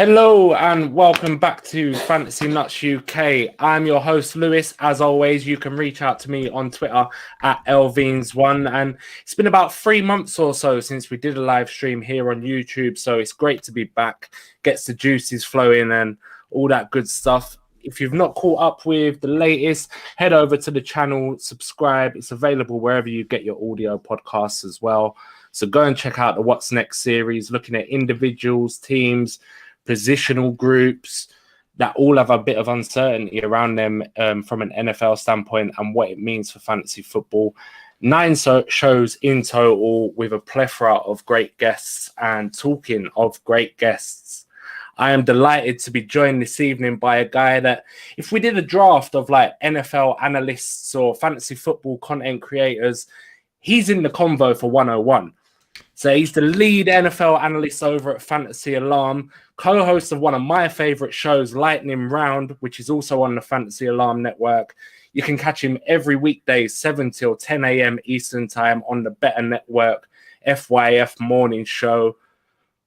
Hello and welcome back to Fantasy Knuts UK. I'm your host Lewis. As always, you can reach out to me on Twitter at Elvines1. And it's been about 3 months or so since we did a live stream here on YouTube. So it's great to be back. Gets the juices flowing and all that good stuff. If you've not caught up with the latest, head over to the channel, subscribe. It's available wherever you get your audio podcasts as well. So go and check out the What's Next series, looking at individuals, teams, positional groups that all have a bit of uncertainty around them from an NFL standpoint and what it means for fantasy football. 9 shows in total with a plethora of great guests. And talking of great guests, I am delighted to be joined this evening by a guy that if we did a draft of like NFL analysts or fantasy football content creators, he's in the convo for 101. So he's the lead NFL analyst over at Fantasy Alarm, co-host of one of my favorite shows, Lightning Round, which is also on the Fantasy Alarm network. You can catch him every weekday, 7 till 10 a.m. Eastern time on the Better Network, FYF morning show.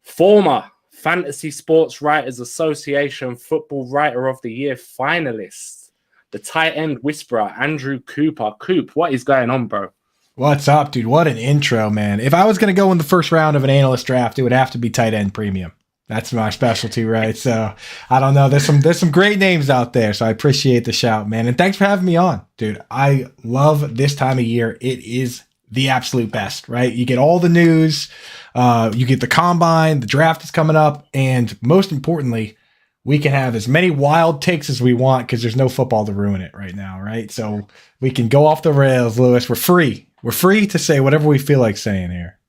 Former Fantasy Sports Writers Association Football Writer of the Year finalist, the tight end whisperer, Andrew Cooper. Coop, what is going on, bro? What's up, dude? What an intro, man. If I was going to go in the first round of an analyst draft, it would have to be tight end premium. That's my specialty, right? So I don't know. There's some great names out there. So I appreciate the shout, man. And thanks for having me on, dude. I love this time of year. It is the absolute best, right? You get all the news, you get the combine, the draft is coming up. And most importantly, we can have as many wild takes as we want because there's no football to ruin it right now, right? So we can go off the rails, Lewis. We're free. We're free to say whatever we feel like saying here.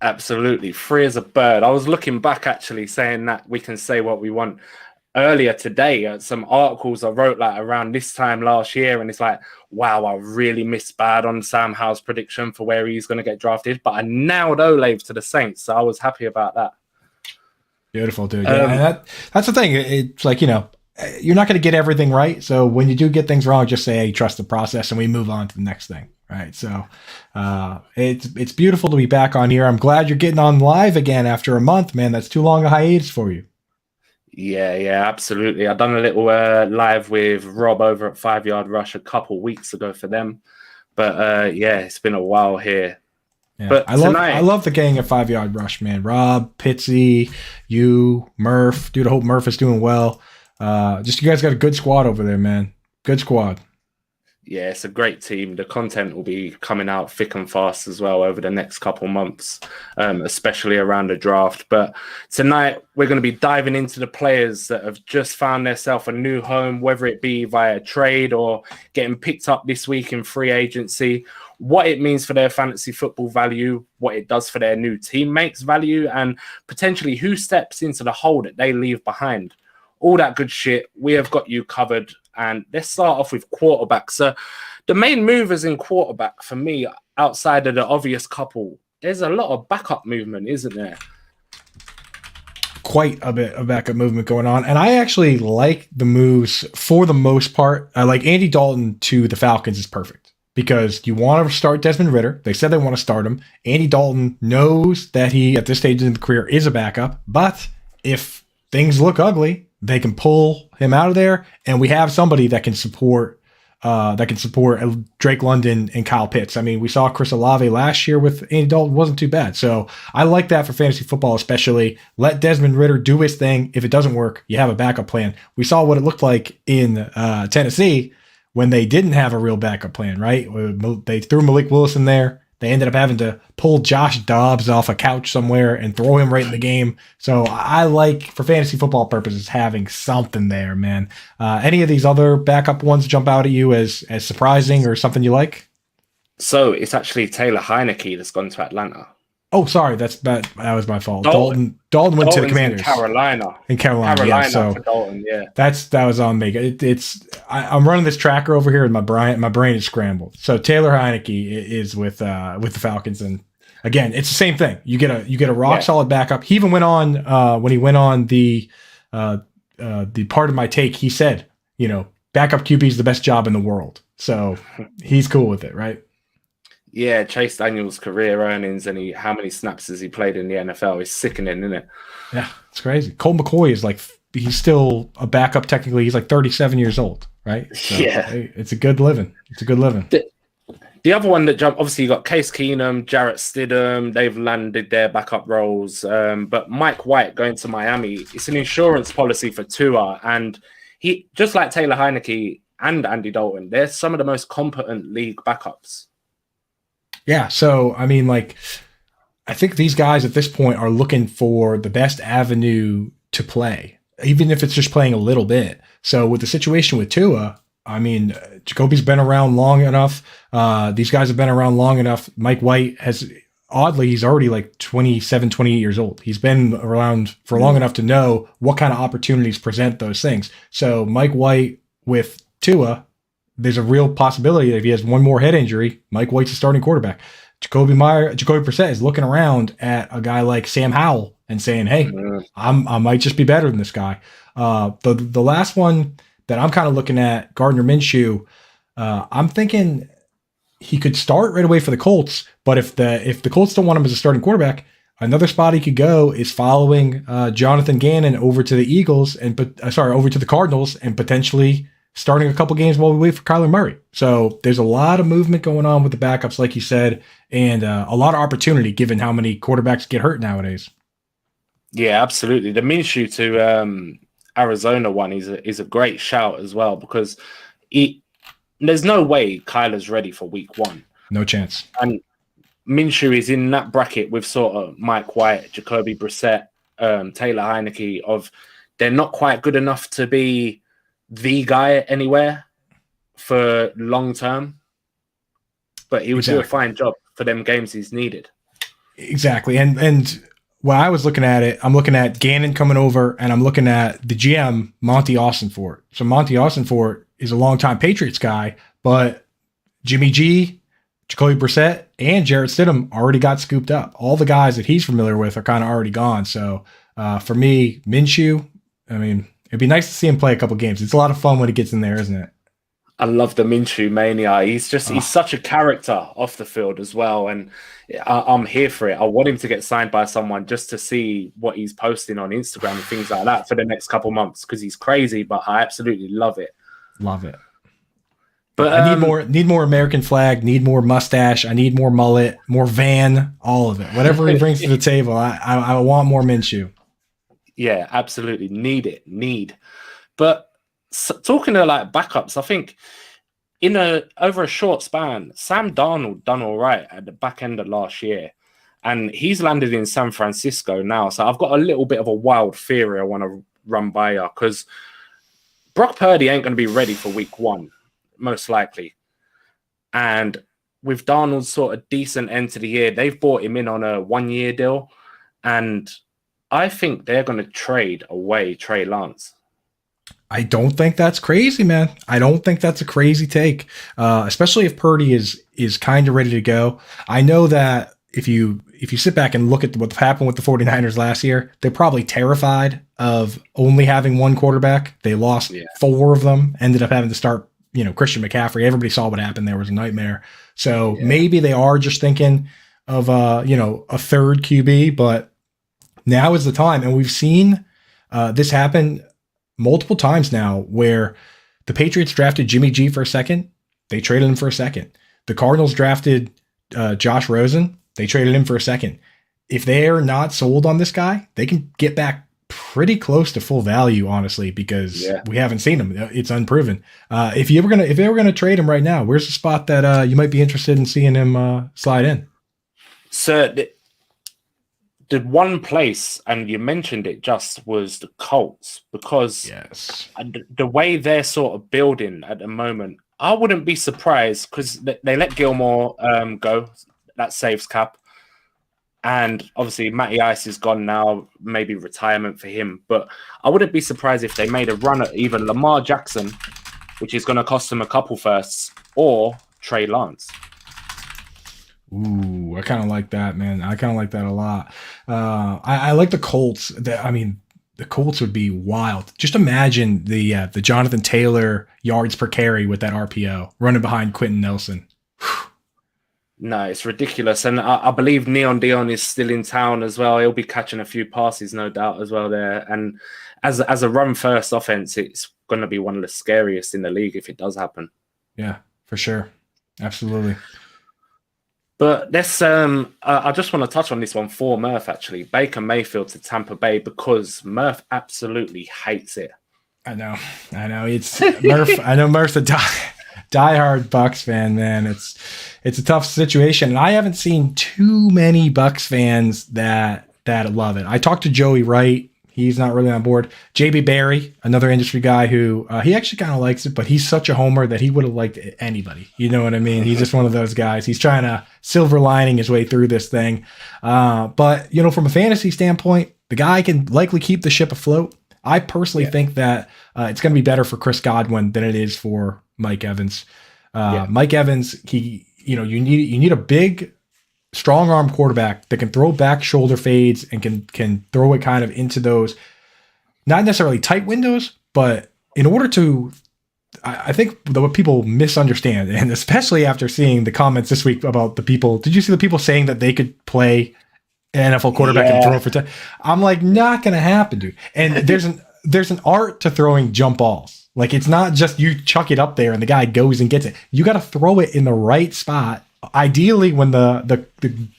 Absolutely. Free as a bird. I was looking back, actually, saying that we can say what we want. Earlier today, some articles I wrote like around this time last year, and it's like, wow, I really missed bad on Sam Howell's prediction for where he's going to get drafted, but I nailed Olave to the Saints, so I was happy about that. Beautiful, dude. Yeah, that's the thing. It's like, you're not going to get everything right. So when you do get things wrong, just say, hey, trust the process, and we move on to the next thing. Right. So it's beautiful to be back on here. I'm glad you're getting on live again after a month, man. That's too long a hiatus for you. Yeah, absolutely. I've done a little live with Rob over at 5 Yard Rush a couple weeks ago for them. But it's been a while here. Yeah. But I love the gang at 5 Yard Rush, man. Rob, Pitsy, you, Murph. Dude, I hope Murph is doing well. Just you guys got a good squad over there, man. Good squad. Yeah, it's a great team. The content will be coming out thick and fast as well over the next couple months, especially around the draft. But tonight, we're going to be diving into the players that have just found themselves a new home, whether it be via trade or getting picked up this week in free agency, what it means for their fantasy football value, what it does for their new teammates' value, and potentially who steps into the hole that they leave behind. All that good shit. We have got you covered. And let's start off with quarterback. So the main movers in quarterback for me, outside of the obvious couple, there's a lot of backup movement, isn't there? Quite a bit of backup movement going on. And I actually like the moves for the most part. I like Andy Dalton to the Falcons is perfect because you want to start Desmond Ridder. They said they want to start him. Andy Dalton knows that he, at this stage in the career, is a backup. But if things look ugly, they can pull him out of there, and we have somebody that can support Drake London and Kyle Pitts. I mean, we saw Chris Olave last year with Andy Dalton, wasn't too bad. So I like that for fantasy football, especially. Let Desmond Ridder do his thing. If it doesn't work, you have a backup plan. We saw what it looked like in Tennessee when they didn't have a real backup plan, right? They threw Malik Willis in there. They ended up having to pull Josh Dobbs off a couch somewhere and throw him right in the game. So I like, for fantasy football purposes, having something there, man. Any of these other backup ones jump out at you as surprising or something you like? So it's actually Taylor Heineke that's gone to Atlanta. Oh, sorry, that was my fault. Dalton went to the Commanders. In Carolina, yeah. So for Dalton, yeah. That was on me. I'm running this tracker over here, and my brain is scrambled. So Taylor Heineke is with the Falcons, and again, it's the same thing. You get a rock solid backup. He even went on when he went on the part of my take. He said, backup QB is the best job in the world. So he's cool with it, right? Yeah, Chase Daniel's career earnings and how many snaps has he played in the NFL is sickening, isn't it? Yeah, it's crazy. Colt McCoy is like, he's still a backup technically. He's like 37 years old, right? So Yeah. hey, it's a good living. It's a good living. The other one that jumped, obviously, you got Case Keenum, Jarrett Stidham. They've landed their backup roles. But Mike White going to Miami, it's an insurance policy for Tua. And he, just like Taylor Heineke and Andy Dalton, they're some of the most competent league backups. Yeah. So, I mean, like, I think these guys at this point are looking for the best avenue to play, even if it's just playing a little bit. So, with the situation with Tua, I mean, Jacoby's been around long enough. These guys have been around long enough. Mike White has, oddly, he's already like 27, 28 years old. He's been around for long enough to know what kind of opportunities present those things. So Mike White with Tua, there's a real possibility that if he has one more head injury, Mike White's a starting quarterback. Jacoby Brissett is looking around at a guy like Sam Howell and saying, hey, I might just be better than this guy. The last one that I'm kind of looking at, Gardner Minshew, I'm thinking he could start right away for the Colts, but if the Colts don't want him as a starting quarterback, another spot he could go is following Jonathan Gannon over to the over to the Cardinals, and potentially starting a couple games while we wait for Kyler Murray. So there's a lot of movement going on with the backups, like you said, and a lot of opportunity given how many quarterbacks get hurt nowadays. Yeah, absolutely. The Minshew to Arizona one is a great shout as well, because there's no way Kyler's ready for week 1. No chance. And Minshew is in that bracket with sort of Mike White, Jacoby Brissett, Taylor Heineke, of they're not quite good enough to be the guy anywhere for long term, but he would do a fine job for them games he's needed. Exactly. And when I was looking at it, I'm looking at Gannon coming over, and I'm looking at the GM, Monty Austinfort. So Monty Austinfort is a longtime Patriots guy, but Jimmy G, Jacoby Brissett, and Jarrett Stidham already got scooped up. All the guys that he's familiar with are kind of already gone. So for me, Minshew, I mean, it'd be nice to see him play a couple games. It's a lot of fun when he gets in there, isn't it? I love the Minshew mania. He's such a character off the field as well. And I'm here for it. I want him to get signed by someone just to see what he's posting on Instagram and things like that for the next couple months, because he's crazy, but I absolutely love it. Love it. But I need more American flag, need more mustache, I need more mullet, more van, all of it. Whatever he brings to the table, I want more Minshew. Yeah, absolutely. Need. But talking to like backups, I think over a short span, Sam Darnold done all right at the back end of last year, and he's landed in San Francisco now. So I've got a little bit of a wild theory I want to run by you, because Brock Purdy ain't going to be ready for week 1, most likely. And with Darnold's sort of decent end to the year, they've brought him in on a 1-year deal, and I think they're going to trade away Trey Lance. I don't think that's crazy, man. I don't think that's a crazy take, especially if Purdy is kind of ready to go. I know that if you sit back and look at what happened with the 49ers last year, they're probably terrified of only having one quarterback. They lost 4 of them, ended up having to start, Christian McCaffrey. Everybody saw what happened. There was a nightmare. So maybe they are just thinking of, a third QB, but now is the time. And we've seen this happen multiple times now, where the Patriots drafted Jimmy G for a second. They traded him for a second. The Cardinals drafted Josh Rosen. They traded him for a second. If they're not sold on this guy, they can get back pretty close to full value, honestly, because we haven't seen him. It's unproven. If they were gonna trade him right now, where's the spot that you might be interested in seeing him slide in? So the one place, and you mentioned it just, was the Colts, because the way they're sort of building at the moment, I wouldn't be surprised, because they let Gilmore go. That saves cap. And obviously Matty Ice is gone now, maybe retirement for him. But I wouldn't be surprised if they made a run at even Lamar Jackson, which is going to cost them a couple firsts, or Trey Lance. Ooh, I kind of like that, man. I kind of like that a lot. I like the Colts. The Colts would be wild. Just imagine the Jonathan Taylor yards per carry with that RPO running behind Quentin Nelson. No, it's ridiculous. And I believe Neon Dion is still in town as well. He'll be catching a few passes, no doubt, as well there. And as a run-first offense, it's going to be one of the scariest in the league if it does happen. Yeah, for sure. Absolutely. But let's I just want to touch on this one for Murph, actually. Baker Mayfield to Tampa Bay, because Murph absolutely hates it. I know. It's Murph. I know Murph's a diehard Bucks fan, man. It's a tough situation, and I haven't seen too many Bucks fans that love it. I talked to Joey Wright. He's not really on board. JB Barry, another industry guy who he actually kind of likes it, but he's such a homer that he would have liked anybody. You know what I mean? He's just one of those guys. He's trying to silver lining his way through this thing. But, from a fantasy standpoint, the guy can likely keep the ship afloat. I personally think that it's going to be better for Chris Godwin than it is for Mike Evans. Mike Evans, you need a big, strong arm quarterback that can throw back shoulder fades and can throw it kind of into those, not necessarily tight windows, but in order to, I think what people misunderstand, and especially after seeing the comments this week about the people, did you see the people saying that they could play an NFL quarterback and throw for 10? I'm like, not going to happen, dude. And there's an art to throwing jump balls. Like, it's not just you chuck it up there and the guy goes and gets it. You got to throw it in the right spot. Ideally, when the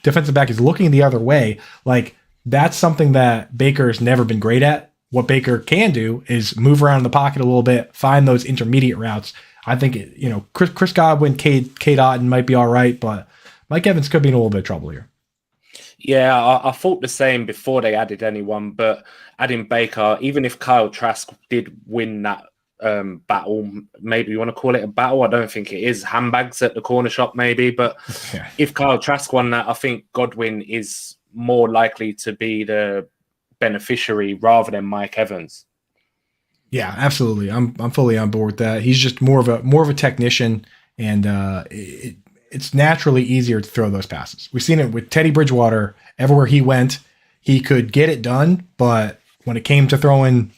defensive back is looking the other way. Like, that's something that Baker's never been great at. What Baker can do is move around in the pocket a little bit, find those intermediate routes. I think, Chris Godwin, Cade Otton might be all right, but Mike Evans could be in a little bit of trouble here. Yeah, I thought the same before they added anyone, but adding Baker, even if Kyle Trask did win that battle, maybe you want to call it a battle. I don't think it is. Handbags at the corner shop, maybe. But if Kyle Trask won that, I think Godwin is more likely to be the beneficiary rather than Mike Evans. Yeah, absolutely. I'm fully on board with that. He's just more of a technician, and it's naturally easier to throw those passes. We've seen it with Teddy Bridgewater. Everywhere he went, he could get it done, but when it came to throwing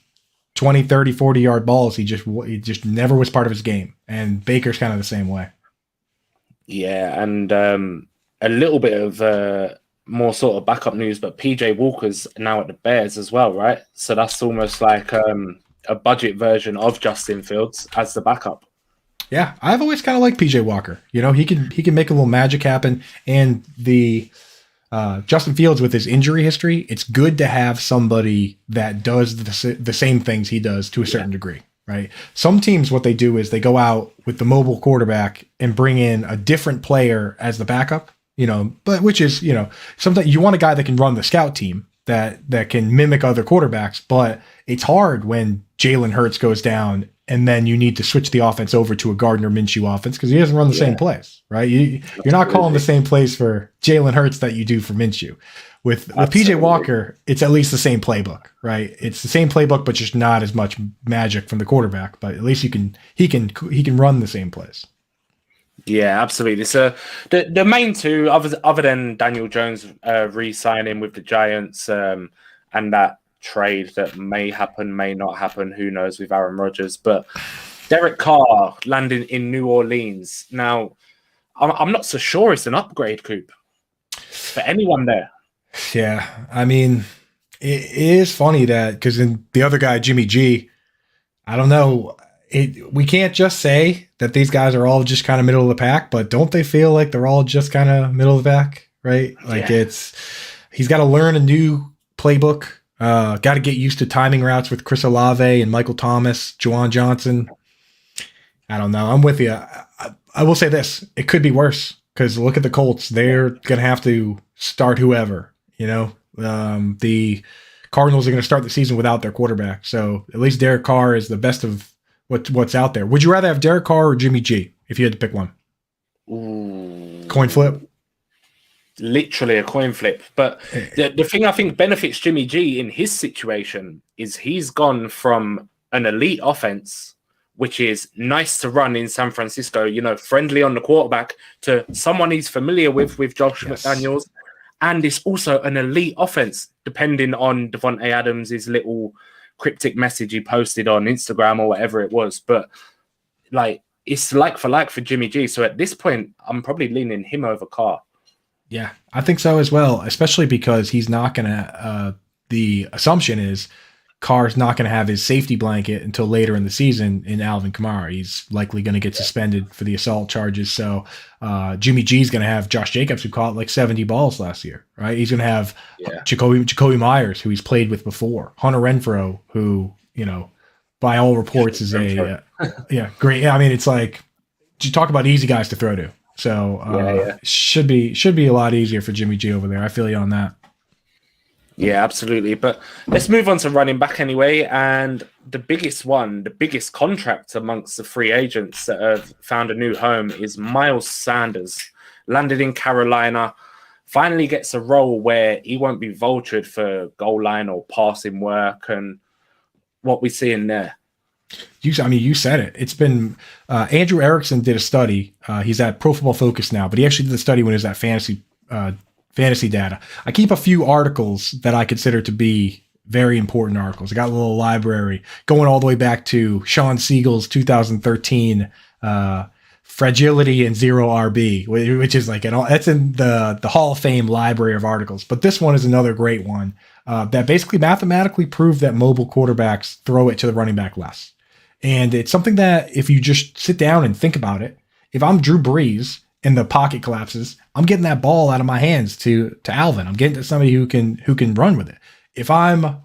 20, 30, 40-yard balls, he just never was part of his game. And Baker's kind of the same way. Yeah, and a little bit of more sort of backup news, but PJ Walker's now at the Bears as well, right? So that's almost like a budget version of Justin Fields as the backup. Yeah, I've always kind of liked PJ Walker. He can make a little magic happen, and the Justin Fields, with his injury history, it's good to have somebody that does the same things he does to a certain degree, right? Some teams, what they do is they go out with the mobile quarterback and bring in a different player as the backup, but which is, sometimes you want a guy that can run the scout team that can mimic other quarterbacks, but it's hard when Jalen Hurts goes down and then you need to switch the offense over to a Gardner Minshew offense because he doesn't run the same plays, right? You're not calling the same plays for Jalen Hurts that you do for Minshew. With PJ Walker, it's at least the same playbook, right? It's the same playbook, but just not as much magic from the quarterback. But at least he can run the same plays. Yeah, absolutely. So the main two, other than Daniel Jones re-signing with the Giants and that trade that may happen, may not happen, who knows, with Aaron Rodgers, but Derek Carr landing in New Orleans. Now, I'm not so sure it's an upgrade, Coop, for anyone there. Yeah, I mean, it is funny that because in the other guy, Jimmy G, I don't know. We can't just say that these guys are all just kind of middle of the pack, but don't they feel like they're all just kind of middle of the pack, right? Like he's got to learn a new playbook. Got to get used to timing routes with Chris Olave and Michael Thomas, Juwan Johnson. I don't know. I'm with you. I will say this. It could be worse because look at the Colts. They're going to have to start whoever, the Cardinals are going to start the season without their quarterback. So at least Derek Carr is the best of what's out there. Would you rather have Derek Carr or Jimmy G if you had to pick one? Ooh. Coin flip? Literally a coin flip. But the thing I think benefits Jimmy G in his situation is he's gone from an elite offense, which is nice to run in San Francisco, friendly on the quarterback, to someone he's familiar with Josh McDaniels. And it's also an elite offense, depending on Devontae Adams' little cryptic message he posted on Instagram or whatever it was. But it's like for Jimmy G. So at this point, I'm probably leaning him over Carr. Yeah, I think so as well, especially because he's not going to, the assumption is Carr's not going to have his safety blanket until later in the season in Alvin Kamara. He's likely going to get suspended for the assault charges. So Jimmy G's going to have Josh Jacobs, who caught like 70 balls last year, right? He's going to have Jacoby Myers, who he's played with before, Hunter Renfrow, who, you know, by all reports is a great. Yeah, I mean, it's like, you talk about easy guys to throw to. So should be a lot easier for Jimmy G over there. I feel you on that. Yeah, absolutely. But let's move on to running back anyway. And the biggest contract amongst the free agents that have found a new home is Miles Sanders. Landed in Carolina, finally gets a role where he won't be vultured for goal line or passing work. And what we see in there. You said it. It's been Andrew Erickson did a study. He's at Pro Football Focus now, but he actually did the study when he was at Fantasy Data. I keep a few articles that I consider to be very important articles. I got a little library going all the way back to Sean Siegel's 2013 Fragility and Zero RB, which is like that's in the Hall of Fame library of articles. But this one is another great one that basically mathematically proved that mobile quarterbacks throw it to the running back less. And it's something that if you just sit down and think about it, if I'm Drew Brees and the pocket collapses, I'm getting that ball out of my hands to Alvin. I'm getting to somebody who can run with it. If I'm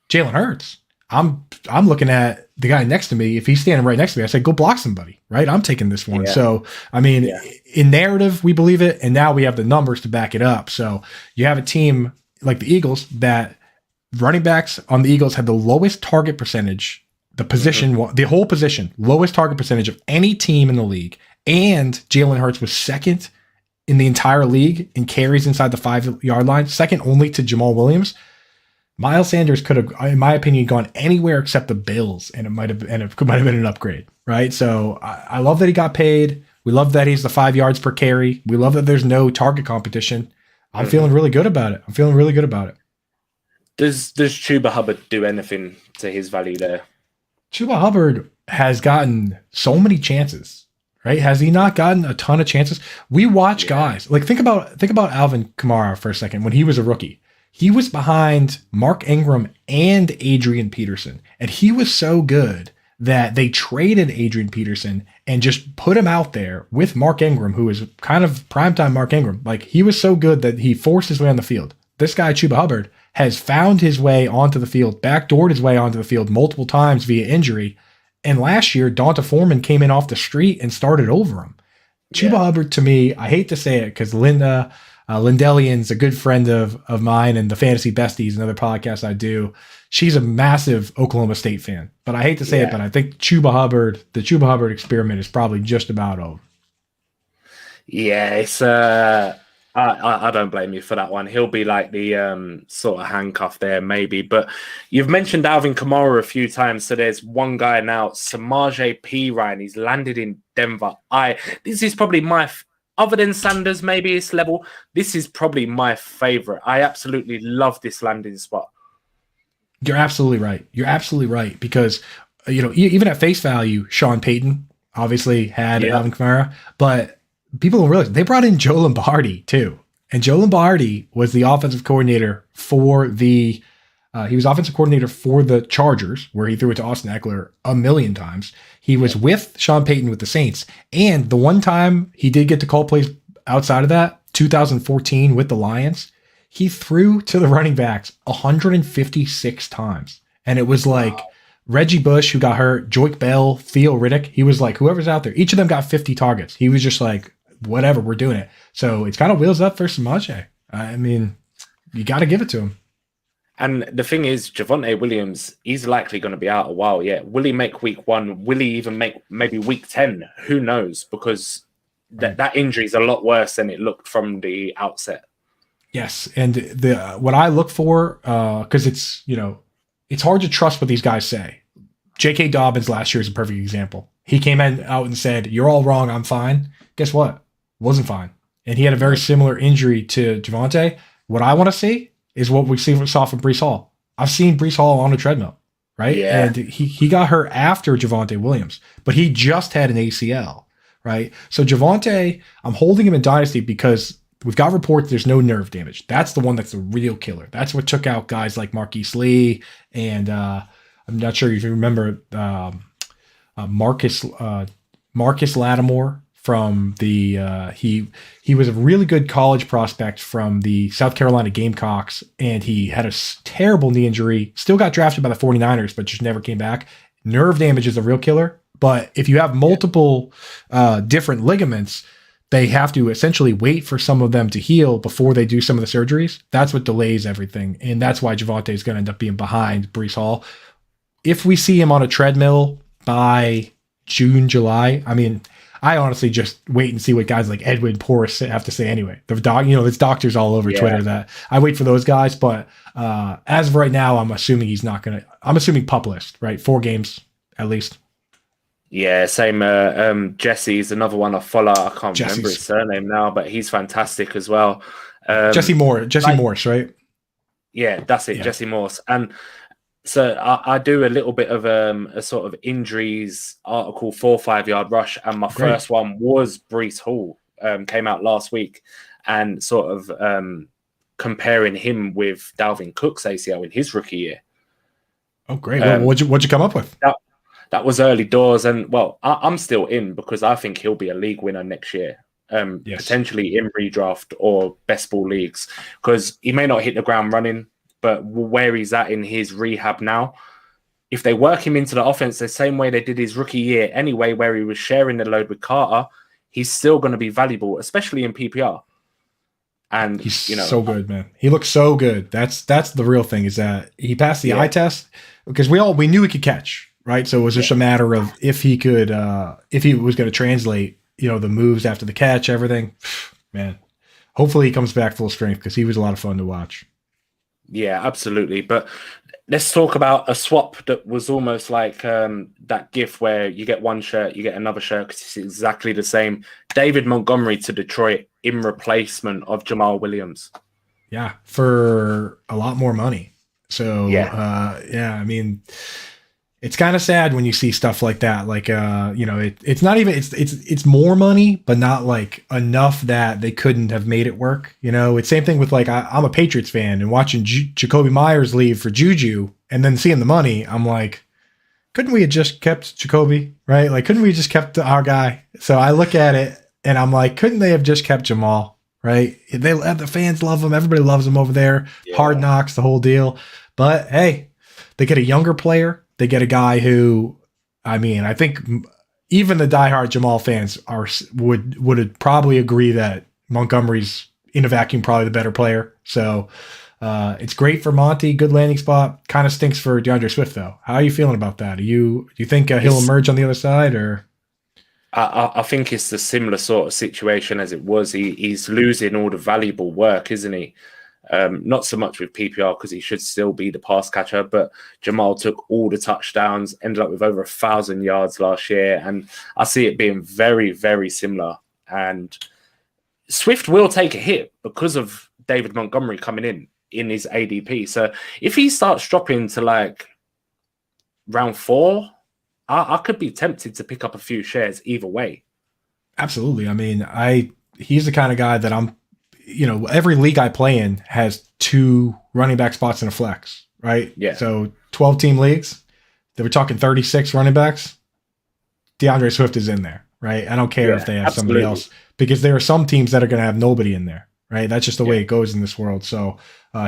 Jalen Hurts, I'm looking at the guy next to me. If he's standing right next to me, I say, go block somebody, right? I'm taking this one. Yeah. So, I mean, in narrative, we believe it. And now we have the numbers to back it up. So you have a team like the Eagles that running backs on the Eagles had the lowest target percentage, the whole position, lowest target percentage of any team in the league. And Jalen Hurts was second in the entire league in carries inside the 5-yard line, second only to Jamal Williams. Miles Sanders could have, in my opinion, gone anywhere except the Bills, and it might have been an upgrade, right? So I love that he got paid. We love that he's the 5 yards per carry. We love that there's no target competition. I'm feeling really good about it. Does Chuba Hubbard do anything to his value there? Chuba Hubbard has gotten so many chances, right? Has he not gotten a ton of chances? We watch guys like think about Alvin Kamara for a second. When he was a rookie, he was behind Mark Ingram and Adrian Peterson, and he was so good that they traded Adrian Peterson and just put him out there with Mark Ingram, who is kind of primetime Mark Ingram. Like, he was so good that he forced his way on the field. This guy, Chuba Hubbard, has found his way onto the field, backdoored his way onto the field multiple times via injury. And last year, Donta Foreman came in off the street and started over him. Chuba Hubbard, to me, I hate to say it because Lindellian's a good friend of mine and the Fantasy Besties, another podcast I do. She's a massive Oklahoma State fan. But I hate to say it, but I think the Chuba Hubbard experiment is probably just about over. Yeah, it's I don't blame you for that one. He'll be like the sort of handcuff there, maybe. But you've mentioned Alvin Kamara a few times, so there's one guy now, Samaje Perine. He's landed in Denver. This is probably other than Sanders, maybe it's level. This is probably my favorite. I absolutely love this landing spot. You're absolutely right. Because, even at face value, Sean Payton obviously had Alvin Kamara, but people don't realize they brought in Joe Lombardi too. And Joe Lombardi was the offensive coordinator for the Chargers, where he threw it to Austin Eckler a million times. He was with Sean Payton with the Saints. And the one time he did get to call plays outside of that, 2014 with the Lions, he threw to the running backs 156 times. And it was like Reggie Bush, who got hurt, Joik Bell, Theo Riddick. He was like, whoever's out there, each of them got 50 targets. He was just like, whatever, we're doing it. So it's kind of wheels up for Samaje. I mean, you got to give it to him. And the thing is, Javonte Williams, he's likely going to be out a while yet. Will he make week 1? Will he even make maybe week 10? Who knows? Because that injury is a lot worse than it looked from the outset. Yes, and what I look for, because it's hard to trust what these guys say. J.K. Dobbins last year is a perfect example. He came out and said, "You're all wrong, I'm fine." Guess what? Wasn't fine. And he had a very similar injury to Javonte. What I want to see is what we saw from Breece Hall. I've seen Breece Hall on a treadmill. right? Yeah. And he got hurt after Javonte Williams, but he just had an ACL, right? So Javonte, I'm holding him in Dynasty because we've got reports there's no nerve damage. That's the one that's the real killer. That's what took out guys like Marquise Lee and I'm not sure if you remember Marcus Lattimore from the he was a really good college prospect from the South Carolina Gamecocks, and he had a terrible knee injury. Still got drafted by the 49ers, but just never came back. Nerve damage is a real killer, but if you have multiple different ligaments, they have to essentially wait for some of them to heal before they do some of the surgeries. That's what delays everything, and that's why Javonte is going to end up being behind Breece Hall. If we see him on a treadmill by June, July, I mean, I honestly just wait and see what guys like Edwin Porras have to say anyway. There's doctors all over Twitter that I wait for those guys. But as of right now, I'm assuming he's not going to. I'm assuming pup list, right? 4 games at least. Yeah, same. Jesse's another one I follow. I can't remember his surname now, but he's fantastic as well. Jesse Morse, right? Yeah, that's it, Jesse Morse. And so I do a little bit of a sort of injuries article, 4 or 5 yard rush, and my first one was Breece Hall. Came out last week, and sort of comparing him with Dalvin Cook's ACL in his rookie year. Oh, great! What'd you come up with? That was early doors, and well, I'm still in because I think he'll be a league winner next year. Potentially in redraft or best ball leagues, because he may not hit the ground running, but where he's at in his rehab now, if they work him into the offense the same way they did his rookie year anyway, where he was sharing the load with Carter, he's still going to be valuable, especially in PPR. And he's so good, man. He looks so good. That's the real thing, is that he passed the eye test, because we knew he could catch, right? So it was just a matter of if he could, if he was going to translate, the moves after the catch, everything. Man, hopefully he comes back full strength, because he was a lot of fun to watch. Yeah, absolutely. But let's talk about a swap that was almost like that GIF where you get one shirt, you get another shirt, because it's exactly the same. David Montgomery to Detroit in replacement of Jamal Williams. Yeah, for a lot more money. So, I mean, it's kind of sad when you see stuff like that. Like, it's not even, it's more money, but not like enough that they couldn't have made it work. It's same thing with like, I'm a Patriots fan, and watching Jacoby Myers leave for Juju and then seeing the money, I'm like, couldn't we have just kept Jacoby, right? Like, couldn't we have just kept our guy? So I look at it and I'm like, couldn't they have just kept Jamal, right? The fans love him. Everybody loves him over there. Yeah. Hard Knocks, the whole deal. But hey, they get a younger player. They get a guy who, I mean, I think even the diehard Jamal fans would probably agree that Montgomery's in a vacuum probably the better player. So it's great for Monty, good landing spot. Kind of stinks for DeAndre Swift though. How are you feeling about that? Do you think he'll emerge on the other side, or? I think it's the similar sort of situation as it was. He's losing all the valuable work, isn't he? Not so much with PPR, because he should still be the pass catcher, but Jamal took all the touchdowns, ended up with over 1,000 yards last year, and I see it being very, very similar. And Swift will take a hit because of David Montgomery coming in his ADP. So if he starts dropping to like round 4, I could be tempted to pick up a few shares either way. Absolutely. I mean, he's the kind of guy that I'm, every league I play in has 2 running back spots in a flex, right? Yeah. So 12 team leagues, they were talking 36 running backs. DeAndre Swift is in there, right? I don't care if they have somebody else, because there are some teams that are going to have nobody in there, right? That's just the way it goes in this world. So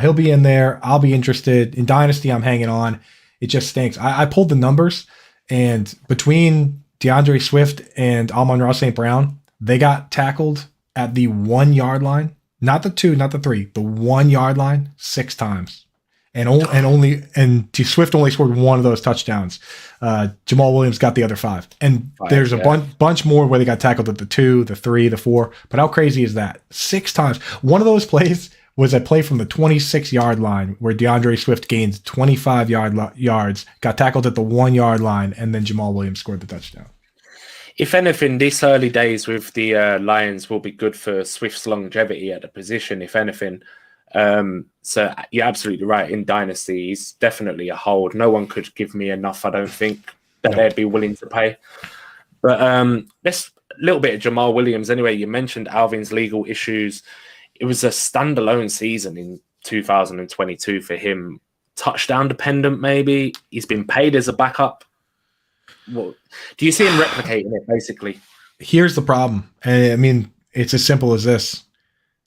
he'll be in there. I'll be interested. In Dynasty, I'm hanging on. It just stinks. I pulled the numbers, and between DeAndre Swift and Amon-Ra St. Brown, they got tackled at the 1 yard line. Not the 2, not the 3, the 1 yard line 6 times. And Swift only scored 1 of those touchdowns. Jamal Williams got the other 5. And there's a bunch more where they got tackled at the 2, the 3, the 4. But how crazy is that? 6 times. One of those plays was a play from the 26 yard line where DeAndre Swift gained 25 yards, got tackled at the 1 yard line, and then Jamal Williams scored the touchdown. If anything, these early days with the Lions will be good for Swift's longevity at the position, if anything. So you're absolutely right. In Dynasty, he's definitely a hold. No one could give me enough, I don't think, that they'd be willing to pay. But let's a little bit of Jamal Williams anyway. You mentioned Alvin's legal issues. It was a standalone season in 2022 for him. Touchdown dependent, maybe. He's been paid as a backup. Well, do you see him replicating it, basically? Here's the problem. I mean, it's as simple as this.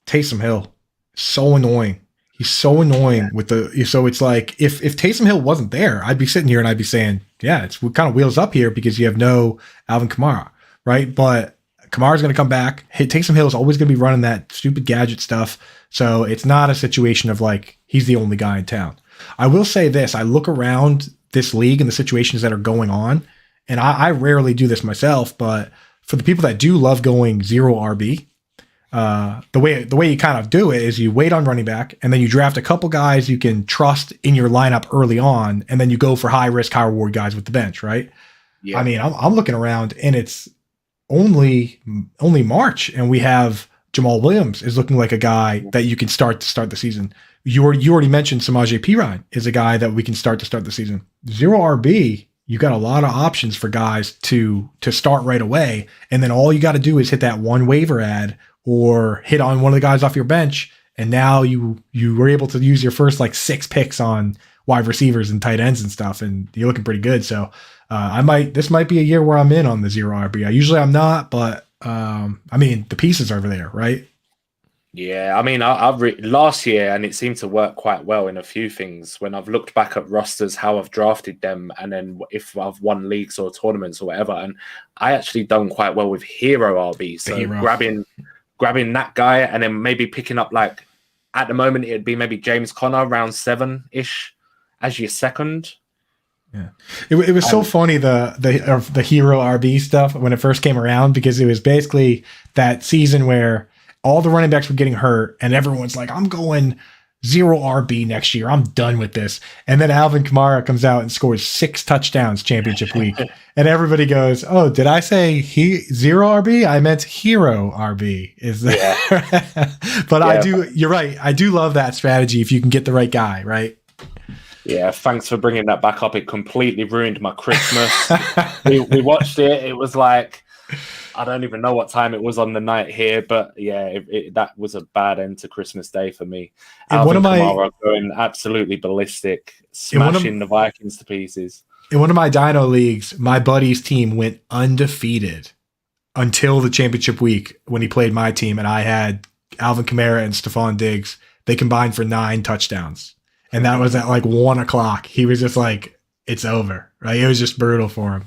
Taysom Hill, so annoying. He's so annoying with the. So it's like if Taysom Hill wasn't there, I'd be sitting here and I'd be saying, yeah, it's kind of wheels up here because you have no Alvin Kamara, right? But Kamara's going to come back. Hey, Taysom Hill is always going to be running that stupid gadget stuff. So it's not a situation of like he's the only guy in town. I will say this. I look around this league and the situations that are going on, and I rarely do this myself, but for the people that do love going zero RB, the way you kind of do it is you wait on running back and then you draft a couple guys you can trust in your lineup early on, and then you go for high risk, high reward guys with the bench, right? Yeah. I mean, I'm looking around and it's only March, and we have Jamal Williams is looking like a guy that you can start the season. You already mentioned Samaje Perine is a guy that we can start the season. Zero RB, you got a lot of options for guys to start right away, and then all you got to do is hit that one waiver ad or hit on one of the guys off your bench, and now you were able to use your first like 6 picks on wide receivers and tight ends and stuff, and you're looking pretty good. So this might be a year where I'm in on the zero RB. Usually I'm not, but I mean the pieces are over there, right? Yeah, I mean, I've last year, and it seemed to work quite well in a few things. When I've looked back at rosters, how I've drafted them, and then if I've won leagues or tournaments or whatever, and I actually done quite well with hero RB. So grabbing that guy, and then maybe picking up like at the moment it'd be maybe James Conner round 7-ish as your second. Yeah, it was so funny the hero RB stuff when it first came around, because it was basically that season where all the running backs were getting hurt and everyone's like, I'm going zero RB next year. I'm done with this. And then Alvin Kamara comes out and scores 6 touchdowns championship week. And everybody goes, oh, did I say zero RB? I meant hero RB. But you're right. I do love that strategy if you can get the right guy, right? Yeah, thanks for bringing that back up. It completely ruined my Christmas. we watched it. It was like, I don't even know what time it was on the night here, but yeah, that was a bad end to Christmas Day for me. Alvin Kamara going absolutely ballistic, smashing the Vikings to pieces. In one of my Dino leagues, my buddy's team went undefeated until the championship week when he played my team, and I had Alvin Kamara and Stephon Diggs. They combined for 9 touchdowns, and that was at like 1 o'clock. He was just like, it's over, right? It was just brutal for him.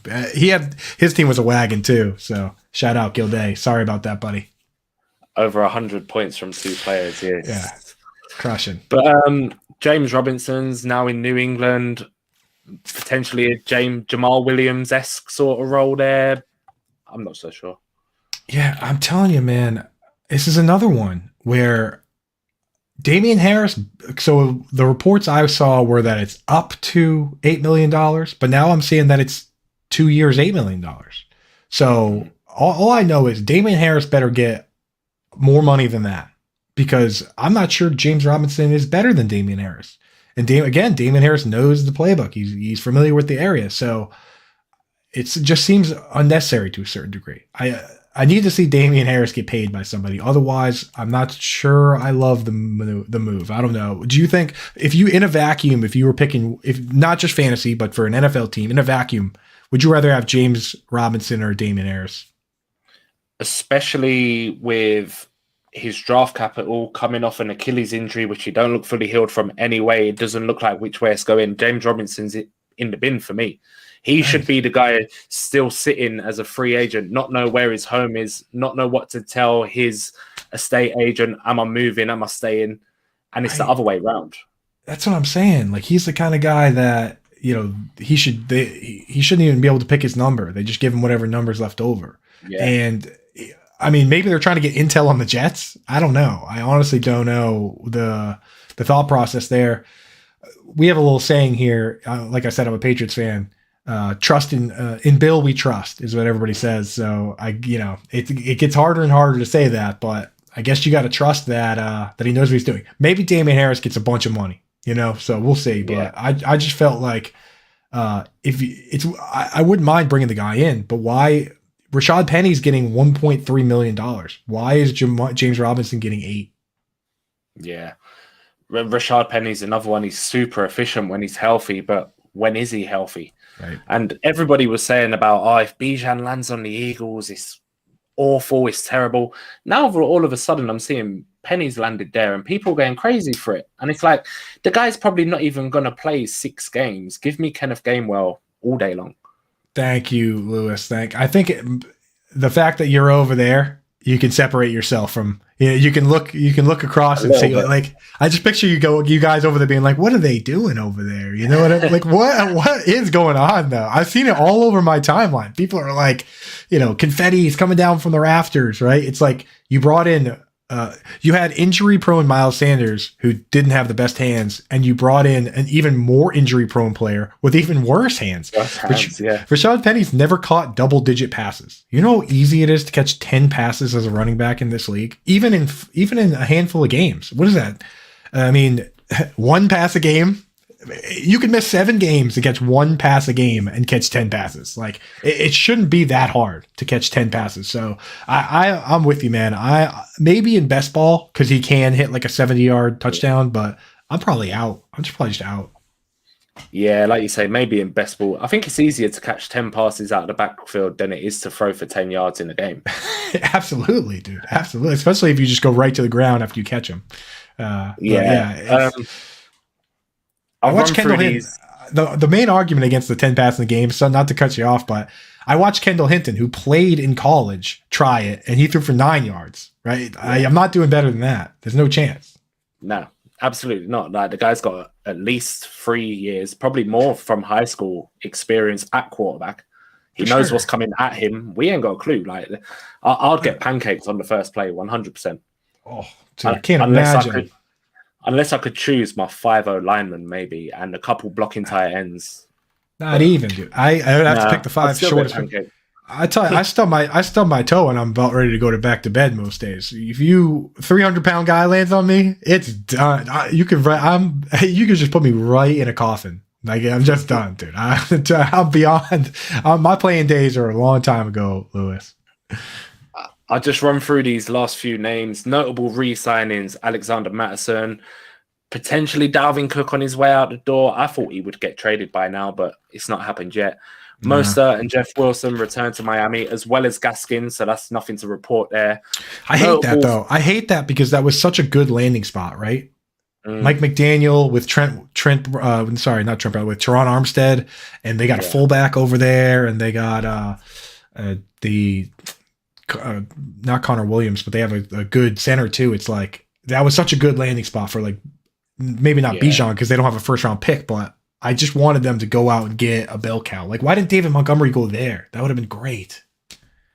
His team was a wagon too, so shout out Gilday. Sorry about that, buddy. Over 100 points from 2 players, yes. Yeah, crushing. But James Robinson's now in New England, potentially a Jamal Williams-esque sort of role there. I'm not so sure. Yeah, I'm telling you, man, this is another one where Damian Harris, so the reports I saw were that it's up to $8 million, but now I'm seeing that it's 2 years, $8 million. So all I know is Damian Harris better get more money than that, because I'm not sure James Robinson is better than Damian Harris. And Damian Harris knows the playbook. He's familiar with the area. So it just seems unnecessary to a certain degree. I need to see Damian Harris get paid by somebody. Otherwise, I'm not sure I love the move. I don't know. Do you think if you were picking, if not just fantasy, but for an NFL team in a vacuum, would you rather have James Robinson or Damian Harris? Especially with his draft capital coming off an Achilles injury, which he don't look fully healed from anyway. It doesn't look like which way it's going. James Robinson's in the bin for me. He should be the guy still sitting as a free agent, not know where his home is, not know what to tell his estate agent. Am I moving? Am I staying? And it's the other way around. That's what I'm saying. Like, he's the kind of guy that, he shouldn't even be able to pick his number. They just give him whatever number's left over. Yeah. And I mean, maybe they're trying to get intel on the Jets. I don't know. I honestly don't know the thought process there. We have a little saying here. Like I said, I'm a Patriots fan. Trust in Bill we trust is what everybody says. So it gets harder and harder to say that, but I guess you got to trust that he knows what he's doing. Maybe Damian Harris gets a bunch of money, so we'll see. But I just felt like I wouldn't mind bringing the guy in, but why? Rashad Penny's getting $1.3 million. Why is James Robinson getting 8? Yeah. Rashad Penny's another one. He's super efficient when he's healthy, but when is he healthy? Right. And everybody was saying about, if Bijan lands on the Eagles, it's awful, it's terrible. Now, all of a sudden, I'm seeing Penny's landed there and people going crazy for it. And it's like, the guy's probably not even going to play 6 games. Give me Kenneth Gainwell all day long. Thank you, Lewis. I think the fact that you're over there, you can separate yourself from. You can look across and see. Like, I just picture you guys over there being like, "What are they doing over there?" You know what? Like, what is going on though? I've seen it all over my timeline. People are like, confetti is coming down from the rafters, right? It's like you brought in. You had injury-prone Miles Sanders who didn't have the best hands, and you brought in an even more injury-prone player with even worse hands. Rashad Penny's never caught double-digit passes. You know how easy it is to catch 10 passes as a running back in this league, even in a handful of games. What is that? I mean, 1 pass a game. You can miss 7 games to catch 1 pass a game and catch 10 passes. Like, it shouldn't be that hard to catch 10 passes. So I'm with you, man. Maybe in best ball, because he can hit like a 70-yard touchdown, but I'm probably out. I'm probably just out. Yeah, like you say, maybe in best ball. I think it's easier to catch 10 passes out of the backfield than it is to throw for 10 yards in a game. Absolutely, dude. Absolutely. Especially if you just go right to the ground after you catch him. I watched Kendall Hinton. The main argument against the 10 pass in the game, so not to cut you off, but I watched Kendall Hinton, who played in college, try it, and he threw for 9 yards, right? Yeah. I'm not doing better than that. There's no chance. No, absolutely not. Like, the guy's got at least 3 years, probably more from high school experience at quarterback. He knows what's coming at him. We ain't got a clue. Like, I'd get pancaked on the first play, 100%. Oh, dude, I can't imagine. Unless I could choose my 5-0 lineman, maybe, and a couple blocking tight ends. Not even, dude. I would have to pick the 5 shortest. I tell you, I stub my toe and I'm about ready to go back to bed most days. If you 300-pound guy lands on me, it's done. You could just put me right in a coffin. Like, I'm just done, dude. I'm beyond. My playing days are a long time ago, Lewis. I'll just run through these last few names. Notable re-signings: Alexander Mattison, potentially Dalvin Cook on his way out the door. I thought he would get traded by now, but it's not happened yet. Mostert and Jeff Wilson return to Miami, as well as Gaskin, so that's nothing to report there. I hate that, though. I hate that because that was such a good landing spot, right? Mike McDaniel with Teron Armstead, and they got a fullback over there, and they got not Connor Williams, but they have a good center too. It's like, that was such a good landing spot for, like, maybe not Bijan because they don't have a first round pick, but I just wanted them to go out and get a bell cow. Like, why didn't David Montgomery go there? That would have been great.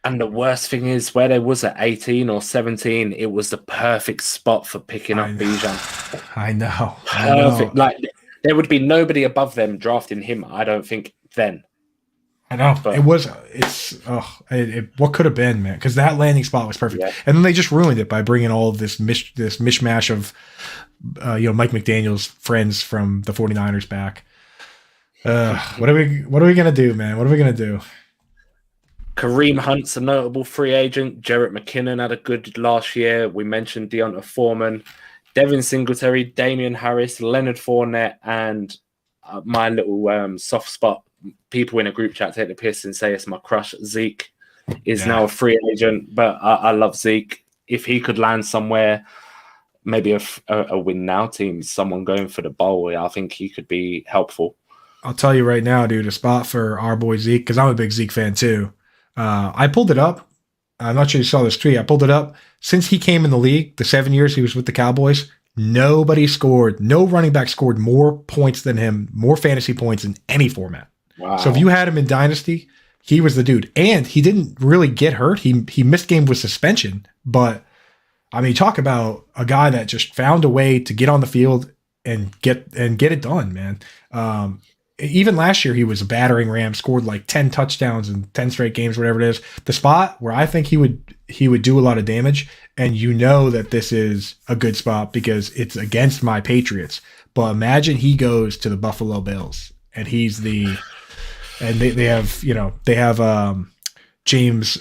And the worst thing is, where they was at 18 or 17, it was the perfect spot for picking up Bijan. I know. Perfect. Like, there would be nobody above them drafting him, I don't think, then. I know. But what could have been, man? Because that landing spot was perfect, and then they just ruined it by bringing all of this mishmash of, Mike McDaniel's friends from the 49ers back. What are we gonna do, man? What are we gonna do? Kareem Hunt's a notable free agent. Jarrett McKinnon had a good last year. We mentioned Deonta Foreman, Devin Singletary, Damian Harris, Leonard Fournette, and my little soft spot. People in a group chat take the piss and say it's my crush. Zeke is now a free agent, but I love Zeke. If he could land somewhere, maybe a win now team, someone going for the bowl, I think he could be helpful. I'll tell you right now, dude, a spot for our boy Zeke, because I'm a big Zeke fan too. I pulled it up. I'm not sure you saw this tweet. I pulled it up. Since he came in the league, the 7 years he was with the Cowboys, no running back scored more points than him, more fantasy points in any format. Wow. So if you had him in Dynasty, he was the dude. And he didn't really get hurt. He missed games with suspension. But, I mean, talk about a guy that just found a way to get on the field and get it done, man. even last year he was a battering ram, scored like 10 touchdowns in 10 straight games, whatever it is. The spot where I think he would do a lot of damage, and you know that this is a good spot because it's against my Patriots. But imagine he goes to the Buffalo Bills and he's they have James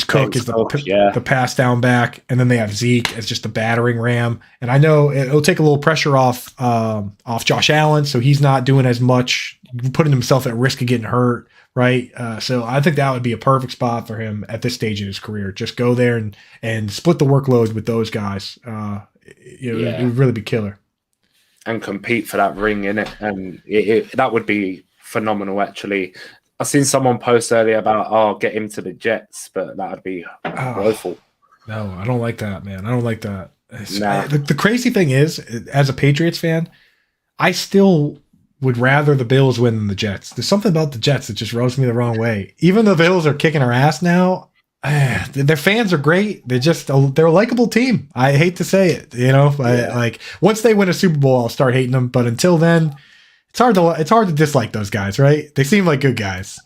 Cook is the pass down back, and then they have Zeke as just the battering ram. And I know it'll take a little pressure off Josh Allen, so he's not doing as much, putting himself at risk of getting hurt, right? So I think that would be a perfect spot for him at this stage in his career. Just go there and split the workload with those guys. It would really be killer. And compete for that ring in it, and that would be phenomenal. Actually, I seen someone post earlier about get him to the Jets, but that would be woeful. No, I don't like that, man. I don't like that. Nah. The crazy thing is, as a Patriots fan, I still would rather the Bills win than the Jets. There's something about the Jets that just rubs me the wrong way. Even the Bills are kicking our ass now. Their fans are great. They're a likable team. I hate to say it, like once they win a Super Bowl, I'll start hating them. But until then, it's hard to dislike those guys, right? They seem like good guys.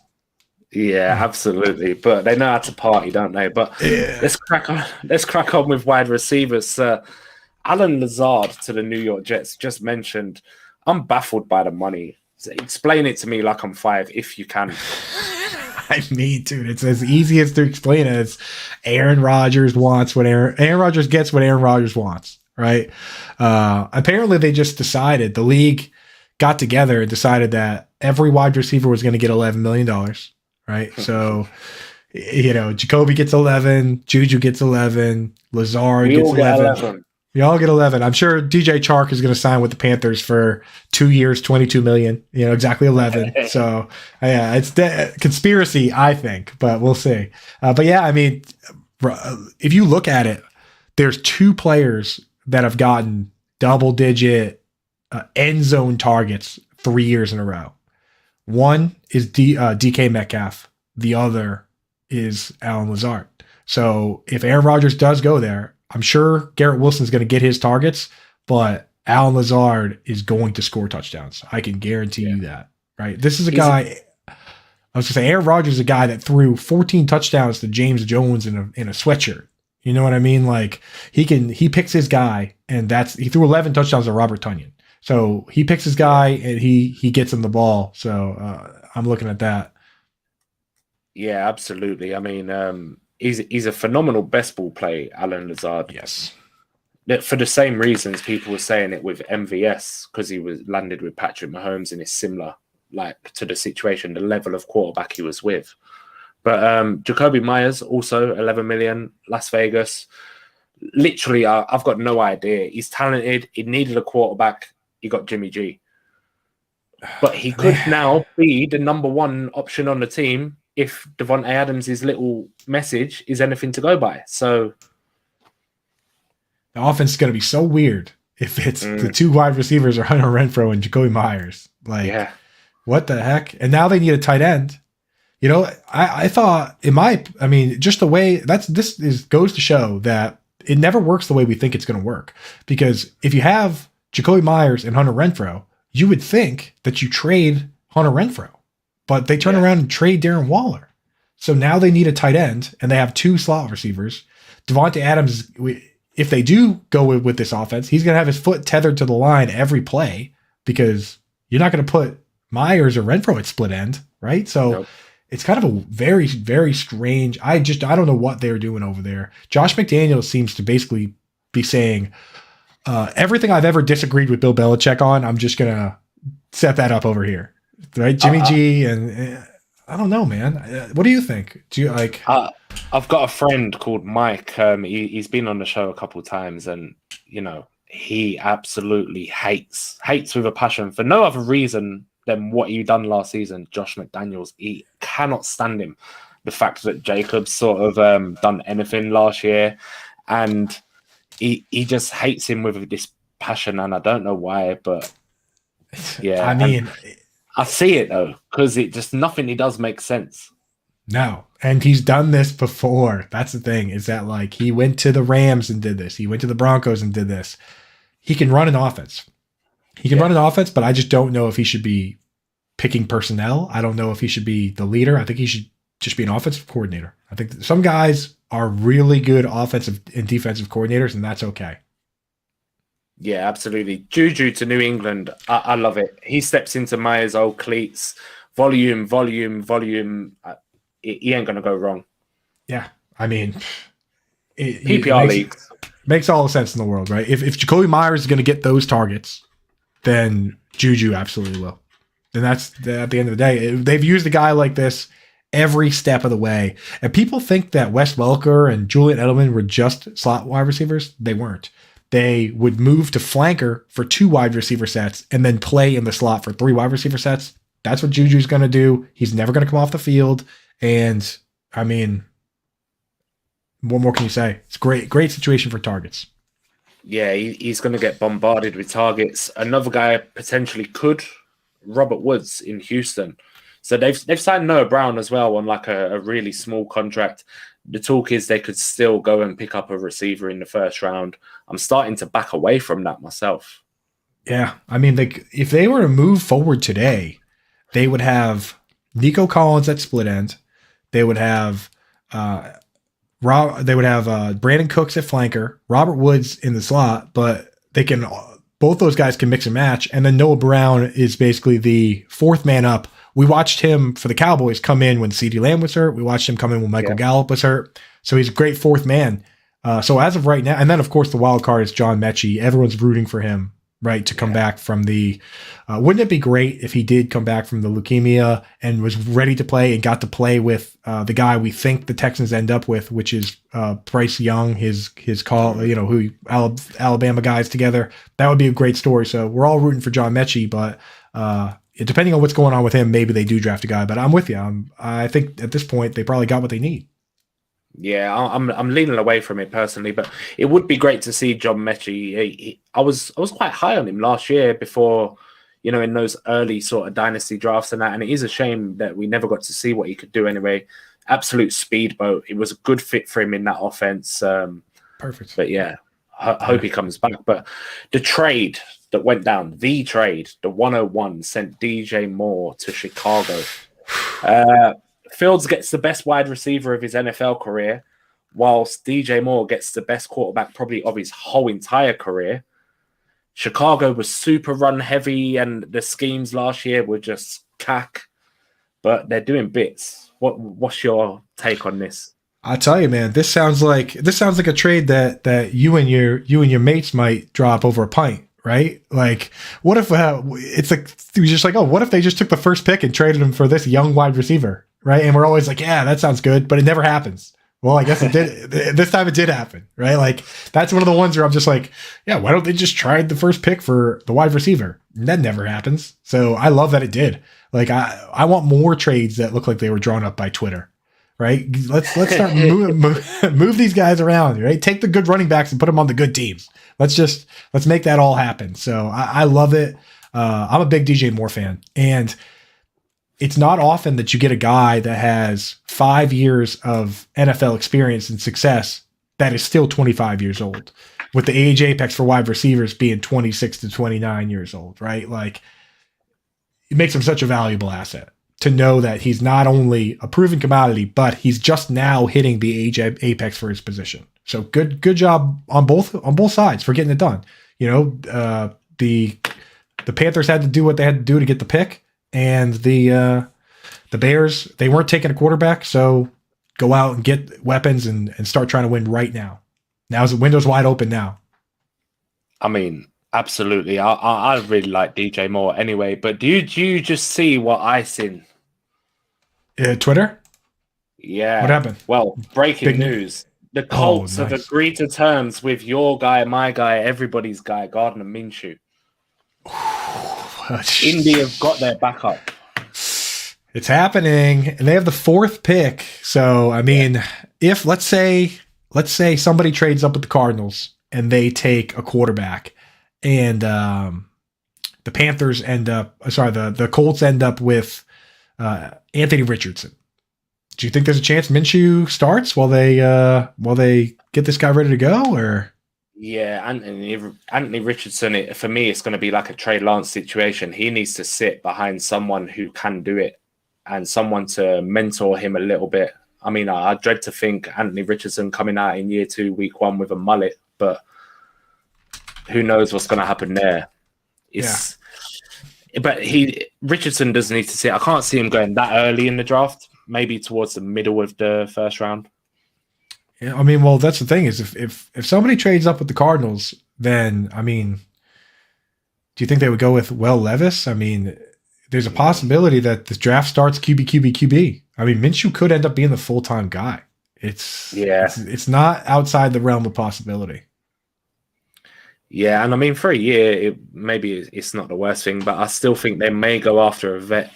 Yeah, absolutely. But they know how to party, don't they? But let's crack on. Let's crack on with wide receivers. Alan Lazard to the New York Jets just mentioned. I'm baffled by the money. Explain it to me like I'm 5, if you can. I mean, dude, it's as easy as to explain it. It's Aaron Rodgers wants what Aaron Rodgers gets what Aaron Rodgers wants, right? Apparently, they just decided, the league got together and decided that every wide receiver was going to get $11 million, right? So, Jacoby gets 11, Juju gets 11, Lazard gets 11. We all get 11. I'm sure DJ Chark is going to sign with the Panthers for 2 years, $22 million, exactly 11. So, yeah, it's conspiracy, I think, but we'll see. But yeah, I mean, if you look at it, there's 2 players that have gotten double-digit end zone targets 3 years in a row. One is DK Metcalf. The other is Alan Lazard. So if Aaron Rodgers does go there, I'm sure Garrett Wilson's going to get his targets, but Alan Lazard is going to score touchdowns. I can guarantee you that, right? This is a guy, I was going to say, Aaron Rodgers is a guy that threw 14 touchdowns to James Jones in a sweatshirt. You know what I mean? Like he picks his guy, and he threw 11 touchdowns to Robert Tonyan. So he picks his guy and he gets him the ball. So I'm looking at that. Yeah, absolutely. I mean, he's a phenomenal best ball play, Alan Lazard. Yes. For the same reasons people were saying it with MVS, because he was landed with Patrick Mahomes, and it's similar, like, to the situation, the level of quarterback he was with. But Jacoby Myers, also 11 million, Las Vegas. Literally, I've got no idea. He's talented. He needed a quarterback. He got Jimmy G. But he could now be the number 1 option on the team if Devontae Adams' little message is anything to go by. So the offense is going to be so weird if it's the 2 wide receivers are Hunter Renfrow and Jacoby Myers. Like, what the heck? And now they need a tight end. I thought just the way goes to show that it never works the way we think it's going to work. Because if you have Jacoby Myers and Hunter Renfrow, you would think that you trade Hunter Renfrow, but they turn around and trade Darren Waller. So now they need a tight end, and they have 2 slot receivers. Devontae Adams, if they do go with this offense, he's going to have his foot tethered to the line every play, because you're not going to put Myers or Renfrow at split end, right? So it's kind of a very, very strange. I don't know what they're doing over there. Josh McDaniels seems to basically be saying, everything I've ever disagreed with Bill Belichick on, I'm just going to set that up over here. Right? Jimmy G, and I don't know, man. What do you think? Do you like? I've got a friend called Mike. He's been on the show a couple of times, and he absolutely hates with a passion for no other reason than what he done last season. Josh McDaniels, he cannot stand him. The fact that Jacobs sort of done anything last year, and he just hates him with this passion, and I don't know why, but yeah, I mean. I see it though, because nothing he does makes sense. No, and he's done this before. That's the thing, is that like he went to the Rams and did this. He went to the Broncos and did this. He can run an offense. He can run an offense, but I just don't know if he should be picking personnel. I don't know if he should be the leader. I think he should just be an offensive coordinator. I think some guys are really good offensive and defensive coordinators, and that's okay. Yeah, absolutely. Juju to New England. I love it. He steps into Myers' old cleats. Volume. He ain't going to go wrong. Yeah. I mean, PPR leagues. Makes all the sense in the world, right? If Jacoby Myers is going to get those targets, then Juju absolutely will. And that's at the end of the day. They've used a guy like this every step of the way. And people think that Wes Welker and Julian Edelman were just slot wide receivers. They weren't. They would move to flanker for 2 wide receiver sets and then play in the slot for 3 wide receiver sets. That's what Juju's going to do. He's never going to come off the field. And, I mean, what more can you say? It's great situation for targets. Yeah, he's going to get bombarded with targets. Another guy potentially could, Robert Woods in Houston. So they've signed Noah Brown as well on like a really small contract. The talk is they could still go and pick up a receiver in the first round. I'm starting to back away from that myself. Yeah, I mean, if they were to move forward today, they would have Nico Collins at split end. They would have Brandon Cooks at flanker, Robert Woods in the slot, but both those guys can mix and match. And then Noah Brown is basically the 4th man up. We watched him for the Cowboys come in when CeeDee Lamb was hurt. We watched him come in when Michael Gallup was hurt. So he's a great 4th man. So as of right now, and then of course the wild card is John Mechie. Everyone's rooting for him, right, to come back from the. Wouldn't it be great if he did come back from the leukemia and was ready to play and got to play with the guy we think the Texans end up with, which is Bryce Young, his call, who Alabama guys together. That would be a great story. So we're all rooting for John Mechie, but depending on what's going on with him, maybe they do draft a guy. But I'm with you. I think at this point they probably got what they need. Yeah, I'm leaning away from it personally, but it would be great to see John Mechie. I was quite high on him last year before, in those early sort of dynasty drafts and that. And it is a shame that we never got to see what he could do anyway. Absolute speedboat. It was a good fit for him in that offense. Perfect. But yeah, I hope he comes back. But the trade that went down, the 101 sent DJ Moore to Chicago. Fields gets the best wide receiver of his NFL career, whilst DJ Moore gets the best quarterback probably of his whole entire career. Chicago was super run heavy, and the schemes last year were just cack, but they're doing bits. What's your take on this? I'll tell you, man, this sounds like a trade that you and your mates might drop over a pint. Right? Like, what if it's like, it was just like, oh, what if they just took the first pick and traded him for this young wide receiver? Right? And we're always like, yeah, that sounds good, but it never happens. Well, I guess it did. This time it did happen, right? Like, that's one of the ones where I'm just like, yeah, why don't they just trade the first pick for the wide receiver? And that never happens. So I love that it did. Like, I want more trades that look like they were drawn up by Twitter. Right? Let's start move these guys around, right? Take the good running backs and put them on the good teams. Let's make that all happen. So I love it. I'm a big DJ Moore fan, and it's not often that you get a guy that has 5 years of NFL experience and success that is still 25 years old, with the age apex for wide receivers being 26 to 29 years old, right? Like, it makes him such a valuable asset to know that he's not only a proven commodity, but he's just now hitting the age apex for his position. So good job on both sides for getting it done. The Panthers had to do what they had to do to get the pick, and the Bears, they weren't taking a quarterback, so go out and get weapons and start trying to win right now. Now the window's wide open now. I mean, absolutely. I really like DJ Moore anyway, but do you just see what I seen? Twitter? Yeah. What happened? Well, breaking news. The Colts have agreed to terms with your guy, my guy, everybody's guy, Gardner Minshew. Indy have got their backup. It's happening, and they have the 4th pick. So, I mean, if let's say somebody trades up with the Cardinals and they take a quarterback, and the Panthers the Colts end up with Anthony Richardson. Do you think there's a chance Minshew starts while they get this guy ready to go? Or Yeah, Anthony Richardson, for me, it's going to be like a Trey Lance situation. He needs to sit behind someone who can do it and someone to mentor him a little bit. I mean, I dread to think Anthony Richardson coming out in year 2, week 1 with a mullet, but who knows what's going to happen there. But Richardson does need to sit. I can't see him going that early in the draft, maybe towards the middle of the first round. Yeah, I mean, well, that's the thing is if somebody trades up with the Cardinals, then I mean, do you think they would go with Will Levis? I mean, there's a possibility that the draft starts QB. I mean, Minshew could end up being the full-time guy. It's not outside the realm of possibility. Yeah, and I mean, for a year, maybe it's not the worst thing, but I still think they may go after a vet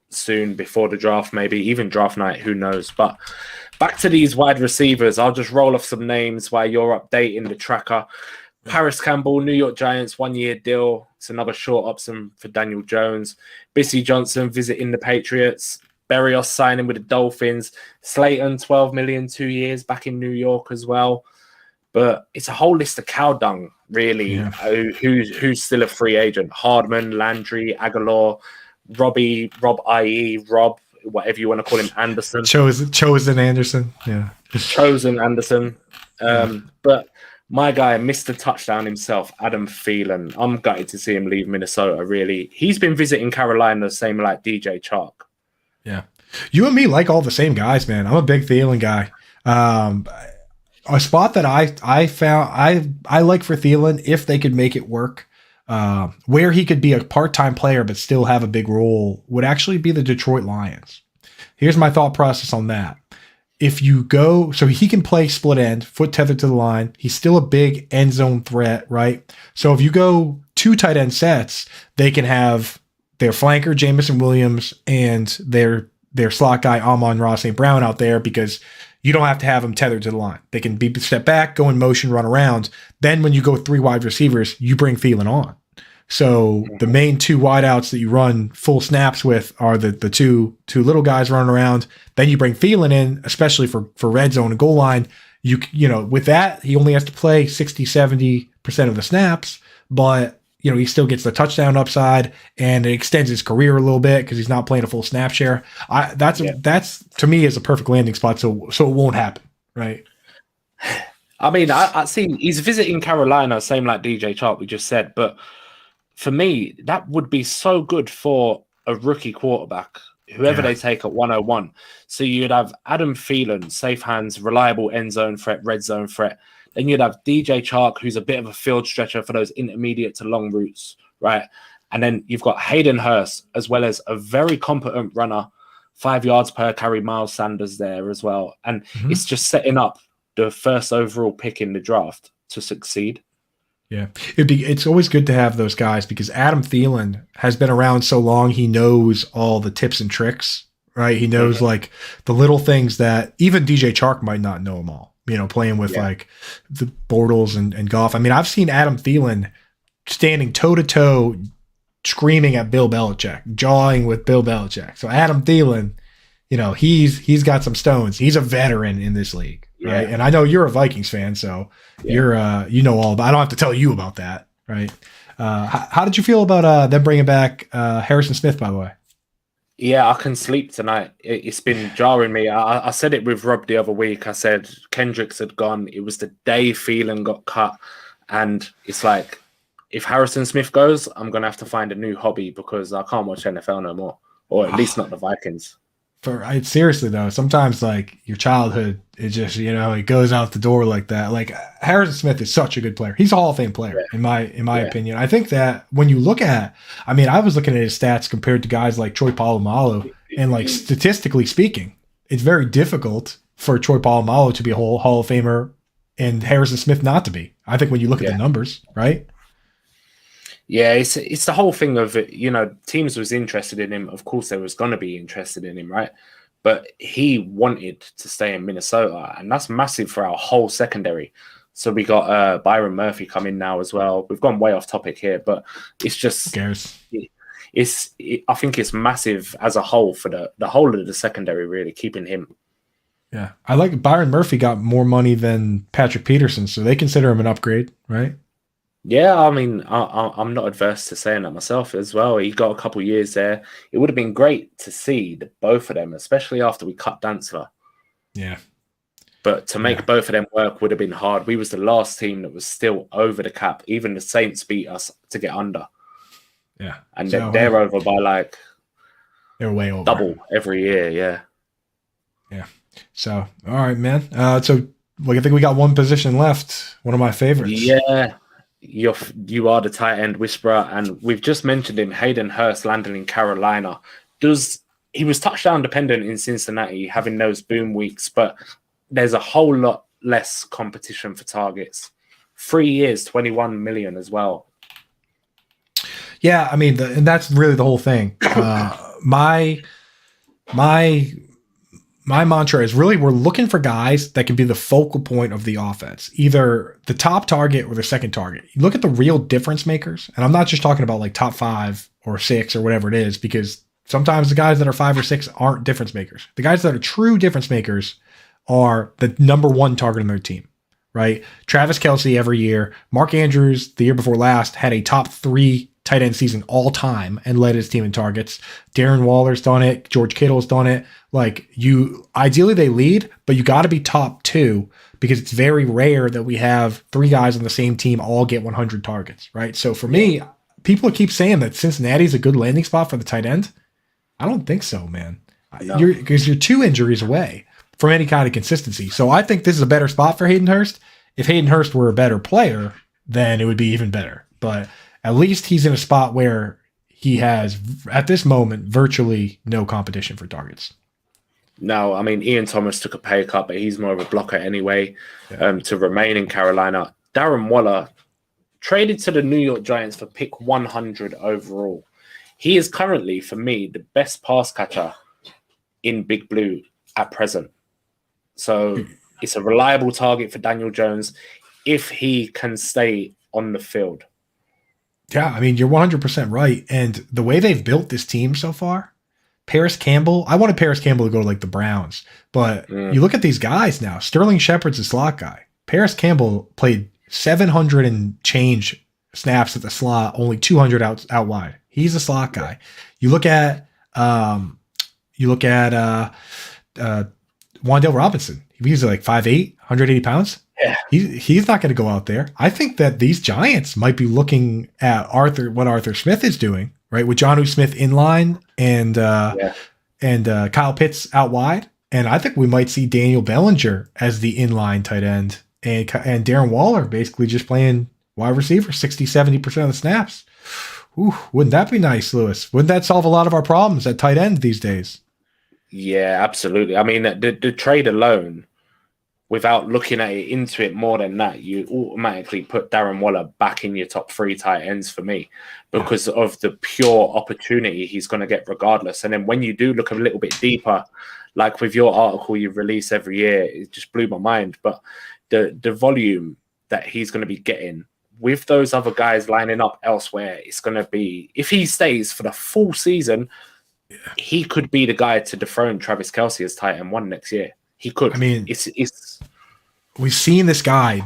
soon before the draft, maybe even draft night, who knows. But back to these wide receivers, I'll just roll off some names while you're updating the tracker. Paris Campbell, New York Giants, 1-year deal. It's another short option for Daniel Jones. Bissy Johnson visiting the Patriots. Berrios signing with the Dolphins. Slayton, 12 million, 2 years back in New York as well. But it's a whole list of cow dung, really. Yeah. Who's still a free agent? Hardman, Landry, Aguilar, Rob, i.e. Rob, whatever you want to call him, Anderson. Chosen Anderson, yeah. Chosen Anderson. But my guy, Mr. Touchdown himself, Adam Thielen. I'm gutted to see him leave Minnesota, really. He's been visiting Carolina, same like DJ Chark. Yeah. You and me like all the same guys, man. I'm a big Thielen guy. A spot that I found I like for Thielen, if they could make it work, where he could be a part-time player but still have a big role, would actually be the Detroit Lions. Here's my thought process on that. If you go, so he can play split end, foot tethered to the line. He's still a big end zone threat, right? So if you go 2 tight end sets, they can have their flanker, Jameson Williams, and their slot guy, Amon-Ra St. Brown out there, because you don't have to have them tethered to the line. They can be step back, go in motion, run around. Then when you go 3 wide receivers, you bring Thielen on. So the main 2 wideouts that you run full snaps with are the two little guys running around. Then you bring Thielen in, especially for red zone and goal line. You know, with that, he only has to play 60-70% of the snaps, but he still gets the touchdown upside, and it extends his career a little bit because he's not playing a full snap share. That's to me is a perfect landing spot. So it won't happen, right? I mean, I see he's visiting Carolina, same like DJ Chark we just said, but for me, that would be so good for a rookie quarterback, whoever they take at 101. So you'd have Adam Thielen, safe hands, reliable end zone threat, red zone threat. Then you'd have DJ Chark, who's a bit of a field stretcher for those intermediate to long routes, right? And then you've got Hayden Hurst, as well as a very competent runner, 5 yards per carry, Miles Sanders there as well. And it's just setting up the first overall pick in the draft to succeed. Yeah, it's always good to have those guys because Adam Thielen has been around so long. He knows all the tips and tricks, right? He knows like the little things that even DJ Chark might not know them all. Playing with like the Bortles and Goff. I mean, I've seen Adam Thielen standing toe to toe, screaming at Bill Belichick, jawing with Bill Belichick. So Adam Thielen, he's got some stones. He's a veteran in this league, right? And I know you're a Vikings fan, so you're all about. I don't have to tell you about that, right? How did you feel about them bringing back Harrison Smith? By the way. Yeah, I can sleep tonight. It's been jarring me. I said it with Rob the other week. I said Kendricks had gone. It was the day Thielen got cut. And it's like, if Harrison Smith goes, I'm going to have to find a new hobby because I can't watch NFL no more. Or at least not the Vikings. Seriously, though, sometimes like your childhood, it just, it goes out the door like that. Like Harrison Smith is such a good player. He's a Hall of Fame player in my opinion. I think that when you look at, I was looking at his stats compared to guys like Troy Polamalu, and like statistically speaking, it's very difficult for Troy Polamalu to be a Hall of Famer and Harrison Smith not to be. I think when you look at the numbers, right? Yeah, it's the whole thing of, teams was interested in him. Of course, they was going to be interested in him, right? But he wanted to stay in Minnesota, and that's massive for our whole secondary. So we got Byron Murphy coming now as well. We've gone way off topic here, but it's just, I think it's massive as a whole for the whole of the secondary, really, keeping him. Yeah. I like Byron Murphy got more money than Patrick Peterson, so they consider him an upgrade, right? Yeah, I mean, I'm not adverse to saying that myself as well. He got a couple years there. It would have been great to see both of them, especially after we cut Dantzler. Yeah. But to make Yeah. both of them work would have been hard. We was the last team that was still over the cap. Even the Saints beat us to get under. Yeah. And So, they're over by like they're way over. double every year, yeah. Yeah. So, all right, man. So I think we got one position left. One of my favorites. Yeah. You are the tight end whisperer, and we've just mentioned him, Hayden Hurst, landing in Carolina. He was touchdown dependent in Cincinnati, having those boom weeks, but there's a whole lot less competition for targets. 3 years, 21 million as well. Yeah, I mean, and that's really the whole thing. My mantra is really we're looking for guys that can be the focal point of the offense, either the top target or the second target. You look at the real difference makers, and I'm not just talking about like top 5 or 6 or whatever it is, because sometimes the guys that are 5 or 6 aren't difference makers. The guys that are true difference makers are the number 1 target on their team, right? Travis Kelce every year. Mark Andrews, the year before last, had a top 3 tight end season all time and led his team in targets. Darren Waller's done it. George Kittle's done it. Like, ideally they lead, but you got to be top 2 because it's very rare that we have 3 guys on the same team all get 100 targets, right? So for me, people keep saying that Cincinnati's a good landing spot for the tight end. I don't think so, man. No. Because you're 2 injuries away from any kind of consistency. So I think this is a better spot for Hayden Hurst. If Hayden Hurst were a better player, then it would be even better. But at least he's in a spot where he has, at this moment, virtually no competition for targets. No, I mean, Ian Thomas took a pay cut, but he's more of a blocker anyway to remain in Carolina. Darren Waller traded to the New York Giants for pick 100 overall. He is currently, for me, the best pass catcher in Big Blue at present. So it's a reliable target for Daniel Jones if he can stay on the field. Yeah, I mean, you're 100% right. And the way they've built this team so far, Paris Campbell, I wanted Paris Campbell to go to like the Browns, but you look at these guys now. Sterling Shepard's a slot guy. Paris Campbell played 700 and change snaps at the slot, only 200 out wide. He's a slot guy. You look at Wandale Robinson. He's like 5'8", 180 pounds. Yeah. He's not going to go out there. I think that these Giants might be looking at what Arthur Smith is doing, right? With Jonnu Smith in line and Kyle Pitts out wide. And I think we might see Daniel Bellinger as the inline tight end and Darren Waller basically just playing wide receiver 60, 70% of the snaps. Ooh, wouldn't that be nice, Lewis? Wouldn't that solve a lot of our problems at tight end these days? Yeah, absolutely. I mean, the trade alone, without looking at it into it more than that, you automatically put Darren Waller back in your top 3 tight ends for me because of the pure opportunity he's going to get regardless. And then when you do look a little bit deeper, like with your article you release every year, it just blew my mind. But the volume that he's going to be getting with those other guys lining up elsewhere, it's going to be, if he stays for the full season, he could be the guy to dethrone Travis Kelce as tight end 1 next year. He could. I mean, it's we've seen this guy.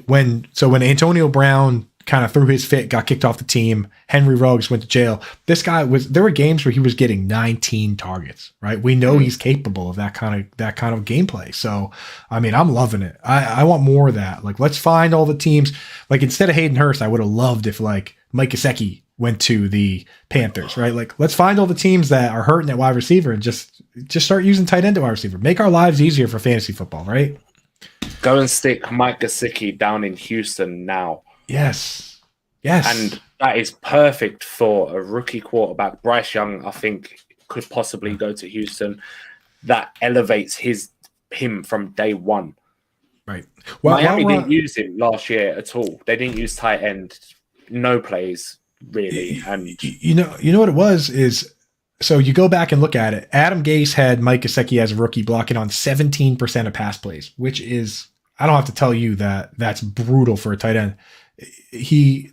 When Antonio Brown kind of threw his fit, got kicked off the team, Henry Ruggs went to jail. There were games where he was getting 19 targets, right? We know he's capable of that kind of gameplay. So, I mean, I'm loving it. I want more of that. Like, let's find all the teams. Like, instead of Hayden Hurst, I would have loved if like Mike Gesicki went to the Panthers, right? Like, let's find all the teams that are hurting at wide receiver and just start using tight end at wide receiver. Make our lives easier for fantasy football, right? Go and stick Mike Gesicki down in Houston now. Yes. And that is perfect for a rookie quarterback. Bryce Young, I think, could possibly go to Houston. That elevates him from day one. Right. Miami didn't use him last year at all. They didn't use tight end. No plays, really. And you know what it was is, so you go back and look at it. Adam Gase had Mike Gesicki as a rookie blocking on 17% of pass plays, which is, I don't have to tell you that that's brutal for a tight end.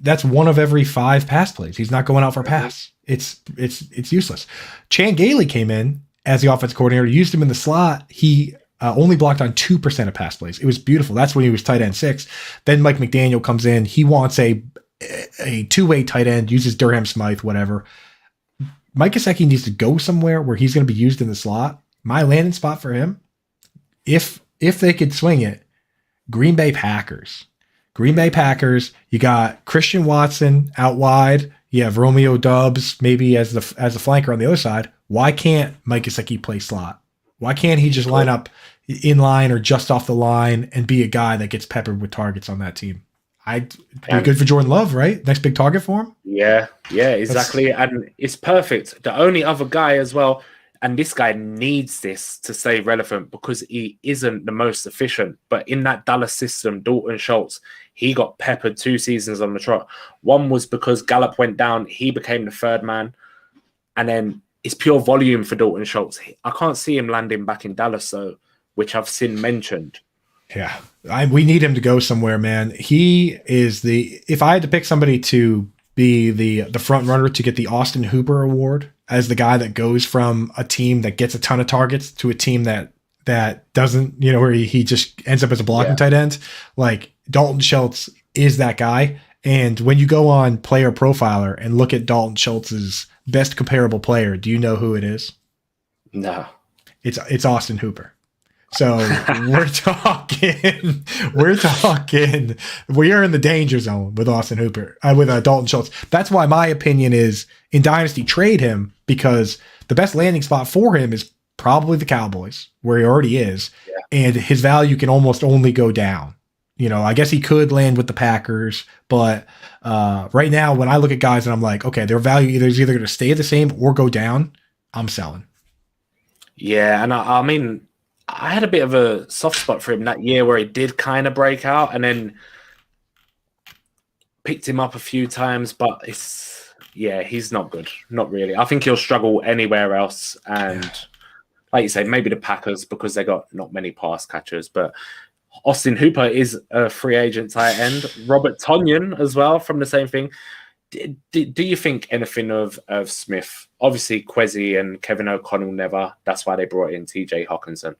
That's 1 of every 5 pass plays. He's not going out for a pass. It's useless. Chan Gailey came in as the offensive coordinator, used him in the slot. He only blocked on 2% of pass plays. It was beautiful. That's when he was tight end 6. Then Mike McDaniel comes in. He wants a two-way tight end, uses Durham Smythe, whatever. Mike Gesicki needs to go somewhere where he's going to be used in the slot. My landing spot for him, if they could swing it, Green Bay Packers. Green Bay Packers, you got Christian Watson out wide. You have Romeo Doubs maybe as the flanker on the other side. Why can't Mike Gesicki play slot? Why can't he just line up in line or just off the line and be a guy that gets peppered with targets on that team? I'd be good for Jordan Love, right? Next big target for him? Yeah, exactly. And it's perfect. The only other guy as well, and this guy needs this to stay relevant because he isn't the most efficient. But in that Dallas system, Dalton Schultz, he got peppered 2 seasons on the trot. One was because Gallup went down. He became the third man. And then it's pure volume for Dalton Schultz. I can't see him landing back in Dallas, though, which I've seen mentioned. Yeah, we need him to go somewhere, man. He is if I had to pick somebody to be the front runner to get the Austin Hooper Award as the guy that goes from a team that gets a ton of targets to a team that doesn't, where he just ends up as a blocking tight end, like Dalton Schultz is that guy. And when you go on Player Profiler and look at Dalton Schultz's best comparable player, do you know who it is? No. It's Austin Hooper. So we are in the danger zone with Austin Hooper, with Dalton Schultz. That's why my opinion is in Dynasty, trade him, because the best landing spot for him is probably the Cowboys, where he already is. Yeah. And his value can almost only go down. I guess he could land with the Packers, but right now when I look at guys and I'm like, okay, their value is either going to stay the same or go down, I'm selling. Yeah. And I mean, I had a bit of a soft spot for him that year where he did kind of break out and then picked him up a few times, but he's not good. Not really. I think he'll struggle anywhere else. And like you say, maybe the Packers because they got not many pass catchers, but Austin Hooper is a free agent tight end. Robert Tonyan as well from the same thing. Do you think anything of Smith? Obviously, Kwesi and Kevin O'Connell never. That's why they brought in TJ Hawkinson.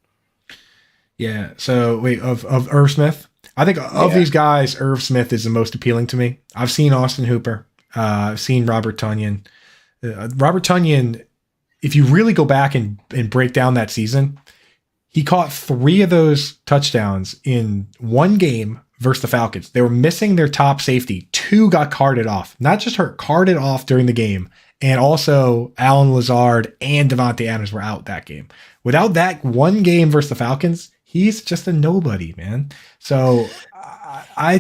Yeah. So wait, of Irv Smith, I think of these guys, Irv Smith is the most appealing to me. I've seen Austin Hooper. I've seen Robert Tonyan. Robert Tonyan, if you really go back and break down that season, he caught 3 of those touchdowns in one game versus the Falcons. They were missing their top safety. 2 got carted off, not just hurt, carted off during the game. And also Alan Lazard and Devontae Adams were out that game. Without that one game versus the Falcons, he's just a nobody, man. So I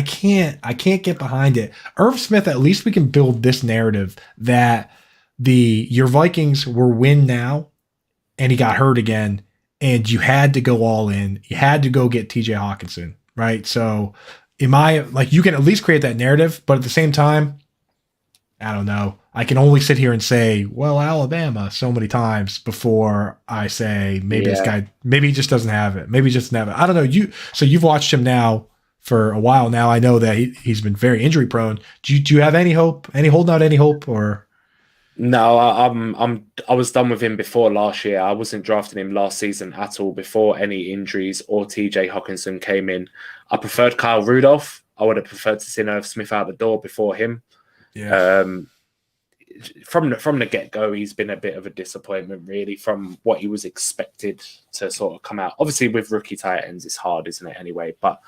can't get behind it. Irv Smith, at least we can build this narrative that your Vikings were win now and he got hurt again and you had to go all in. You had to go get TJ Hawkinson, right? So you can at least create that narrative, but at the same time, I don't know. I can only sit here and say, well, Alabama so many times before I say maybe this guy, maybe he just doesn't have it. Maybe he just doesn't have it. I don't know. So you've watched him now for a while now. I know that he's been very injury prone. Do you have any hope? Holding out any hope or? No, I was done with him before last year. I wasn't drafting him last season at all before any injuries or TJ Hawkinson came in. I preferred Kyle Rudolph. I would have preferred to see Irv Smith out the door before him. Yeah. From the get-go, he's been a bit of a disappointment, really, from what he was expected to sort of come out. Obviously, with rookie tight ends, it's hard, isn't it, anyway? But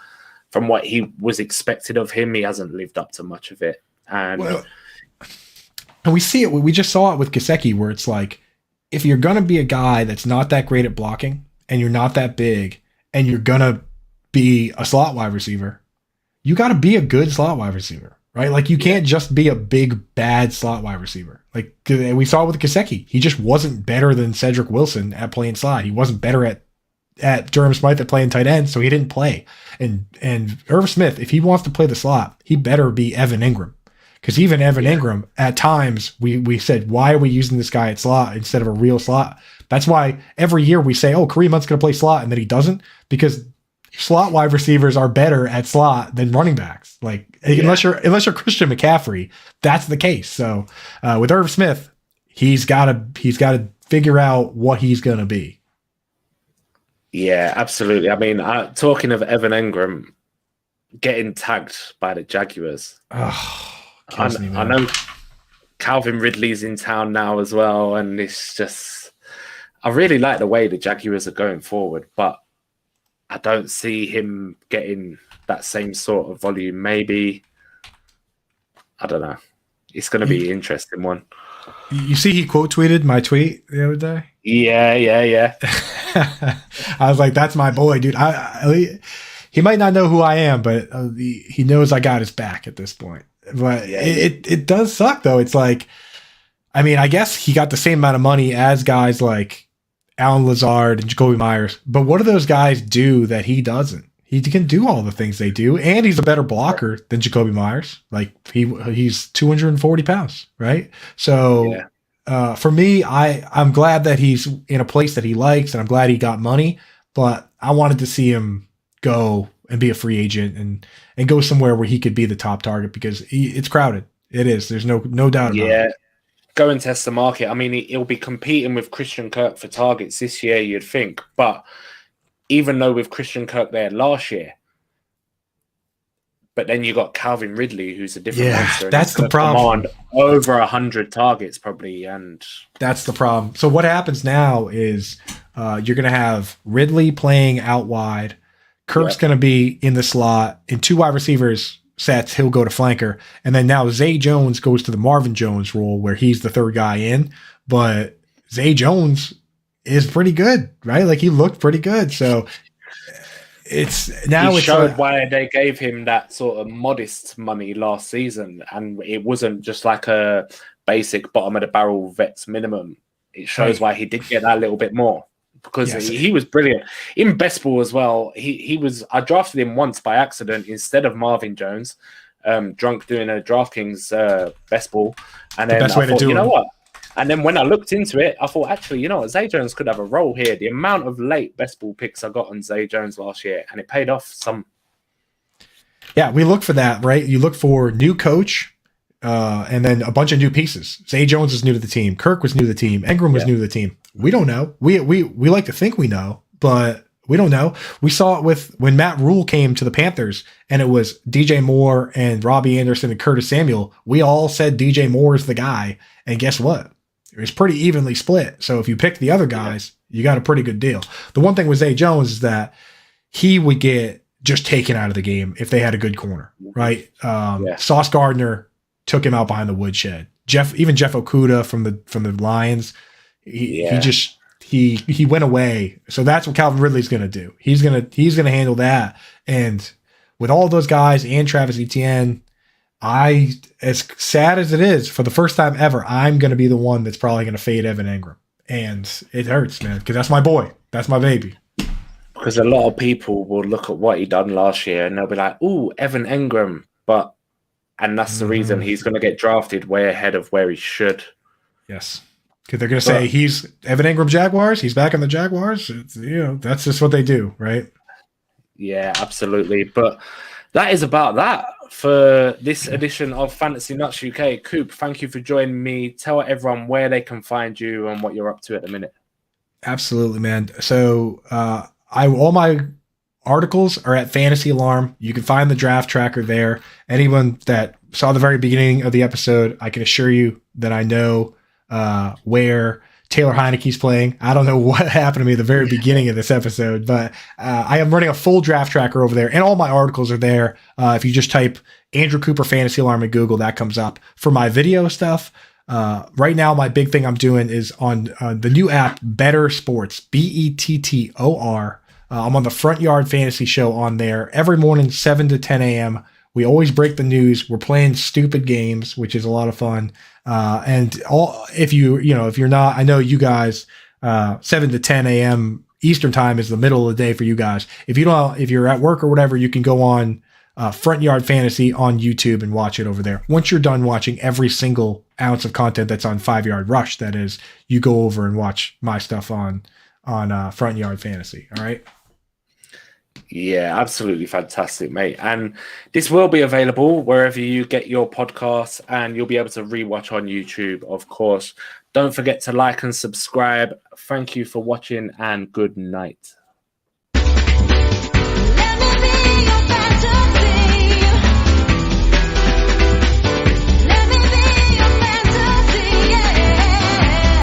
from what he was expected of him, he hasn't lived up to much of it. And we see it. We just saw it with Gesicki, where it's like, if you're going to be a guy that's not that great at blocking, and you're not that big, and you're going to be a slot wide receiver, you got to be a good slot wide receiver. Right? Like you can't just be a big, bad slot wide receiver. Like we saw with Gesicki. He just wasn't better than Cedric Wilson at playing slot. He wasn't better at Durham Smythe at playing tight end, so he didn't play. And Irv Smith, if he wants to play the slot, he better be Evan Ingram. Because even Evan Ingram, at times, we said, why are we using this guy at slot instead of a real slot? That's why every year we say, oh, Kareem Hunt's going to play slot, and then he doesn't, because slot wide receivers are better at slot than running backs. Unless you're Christian McCaffrey, that's the case. So with Irv Smith, he's got to figure out what he's going to be. Yeah, absolutely. I mean, talking of Evan Engram getting tagged by the Jaguars, Oh, I, kills me, I man. know Calvin Ridley's in town now as well, and it's just I really like the way the Jaguars are going forward, but I don't see him getting that same sort of volume. Maybe I don't know. It's going to You, be an interesting one. you see, he quote tweeted my tweet the other day. Yeah. I was like, "That's my boy, dude." He might not know who I am, but he knows I got his back at this point. But Yeah. it does suck though. It's like, I mean, I guess he got the same amount of money as guys like Alan Lazard and Jacoby Myers. But what do those guys do that he doesn't? He can do all the things they do, and he's a better blocker than Jacoby Myers. Like he's 240 pounds, right? So for me, I'm glad that he's in a place that he likes, and I'm glad he got money. But I wanted to see him go and be a free agent and go somewhere where he could be the top target because it's crowded. It is. There's no doubt about it. Go and test the market. I mean, he'll be competing with Christian Kirk for targets this year, you'd think. But even though with Christian Kirk there last year, but then you got Calvin Ridley, who's a different monster. That's the problem. Over 100 targets probably, and that's the problem. So what happens now is you're going to have Ridley playing out wide. Kirk's going to be in the slot. In two wide receivers sets, he'll go to flanker. And then now Zay Jones goes to the Marvin Jones role where he's the third guy in. But Zay Jones is pretty good, right? Like he looked pretty good. So he showed why they gave him that sort of modest money last season. And it wasn't just like a basic bottom of the barrel vets minimum. It shows why he did get that little bit more. Because he was brilliant in best ball as well. He was. I drafted him once by accident instead of Marvin Jones, drunk doing a DraftKings best ball, and then I thought, you know what? And then when I looked into it, I thought, actually, you know what? Zay Jones could have a role here. The amount of late best ball picks I got on Zay Jones last year, and it paid off some. Yeah, we look for that, right? You look for new coach. And then a bunch of new pieces. Zay Jones is new to the team. Kirk was new to the team. Engram was new to the team. We don't know. We like to think we know, but we don't know. We saw it with when Matt Rule came to the Panthers, and it was DJ Moore and Robbie Anderson and Curtis Samuel. We all said DJ Moore is the guy, and guess what? It was pretty evenly split. So if you pick the other guys, you got a pretty good deal. The one thing with Zay Jones is that he would get just taken out of the game if they had a good corner, right? Sauce Gardner took him out behind the woodshed. Jeff Okuda from the Lions, he went away. So that's what Calvin Ridley's going to do. He's going to handle that. And with all those guys and Travis Etienne, as sad as it is, for the first time ever, I'm going to be the one that's probably going to fade Evan Engram. And it hurts, man, because that's my boy. That's my baby. Because a lot of people will look at what he done last year and they'll be like, "Ooh, Evan Engram," and that's the reason he's going to get drafted way ahead of where he should. Yes. Because they're going to say he's Evan Engram Jaguars. He's back in the Jaguars. That's just what they do, right? Yeah, absolutely. But that is about that for this edition of Fantasy Nuts UK. Coop, thank you for joining me. Tell everyone where they can find you and what you're up to at the minute. Absolutely, man. So all my articles are at Fantasy Alarm. You can find the draft tracker there. Anyone that saw the very beginning of the episode, I can assure you that I know where Taylor Heineke's playing. I don't know what happened to me at the very beginning of this episode, but I am running a full draft tracker over there, and all my articles are there. If you just type Andrew Cooper Fantasy Alarm in Google, that comes up. For my video stuff, right now my big thing I'm doing is on the new app Better Sports, Bettor. I'm on the Front Yard Fantasy Show on there every morning, 7 to 10 a.m. We always break the news. We're playing stupid games, which is a lot of fun. If you're not, I know you guys, 7 to 10 a.m. Eastern time is the middle of the day for you guys. If you're at work or whatever, you can go on Front Yard Fantasy on YouTube and watch it over there. Once you're done watching every single ounce of content that's on 5 Yard Rush, that is, you go over and watch my stuff on Front Yard Fantasy. All right. Yeah, absolutely fantastic, mate. And this will be available wherever you get your podcasts, and you'll be able to rewatch on YouTube, of course. Don't forget to like and subscribe. Thank you for watching, and good night.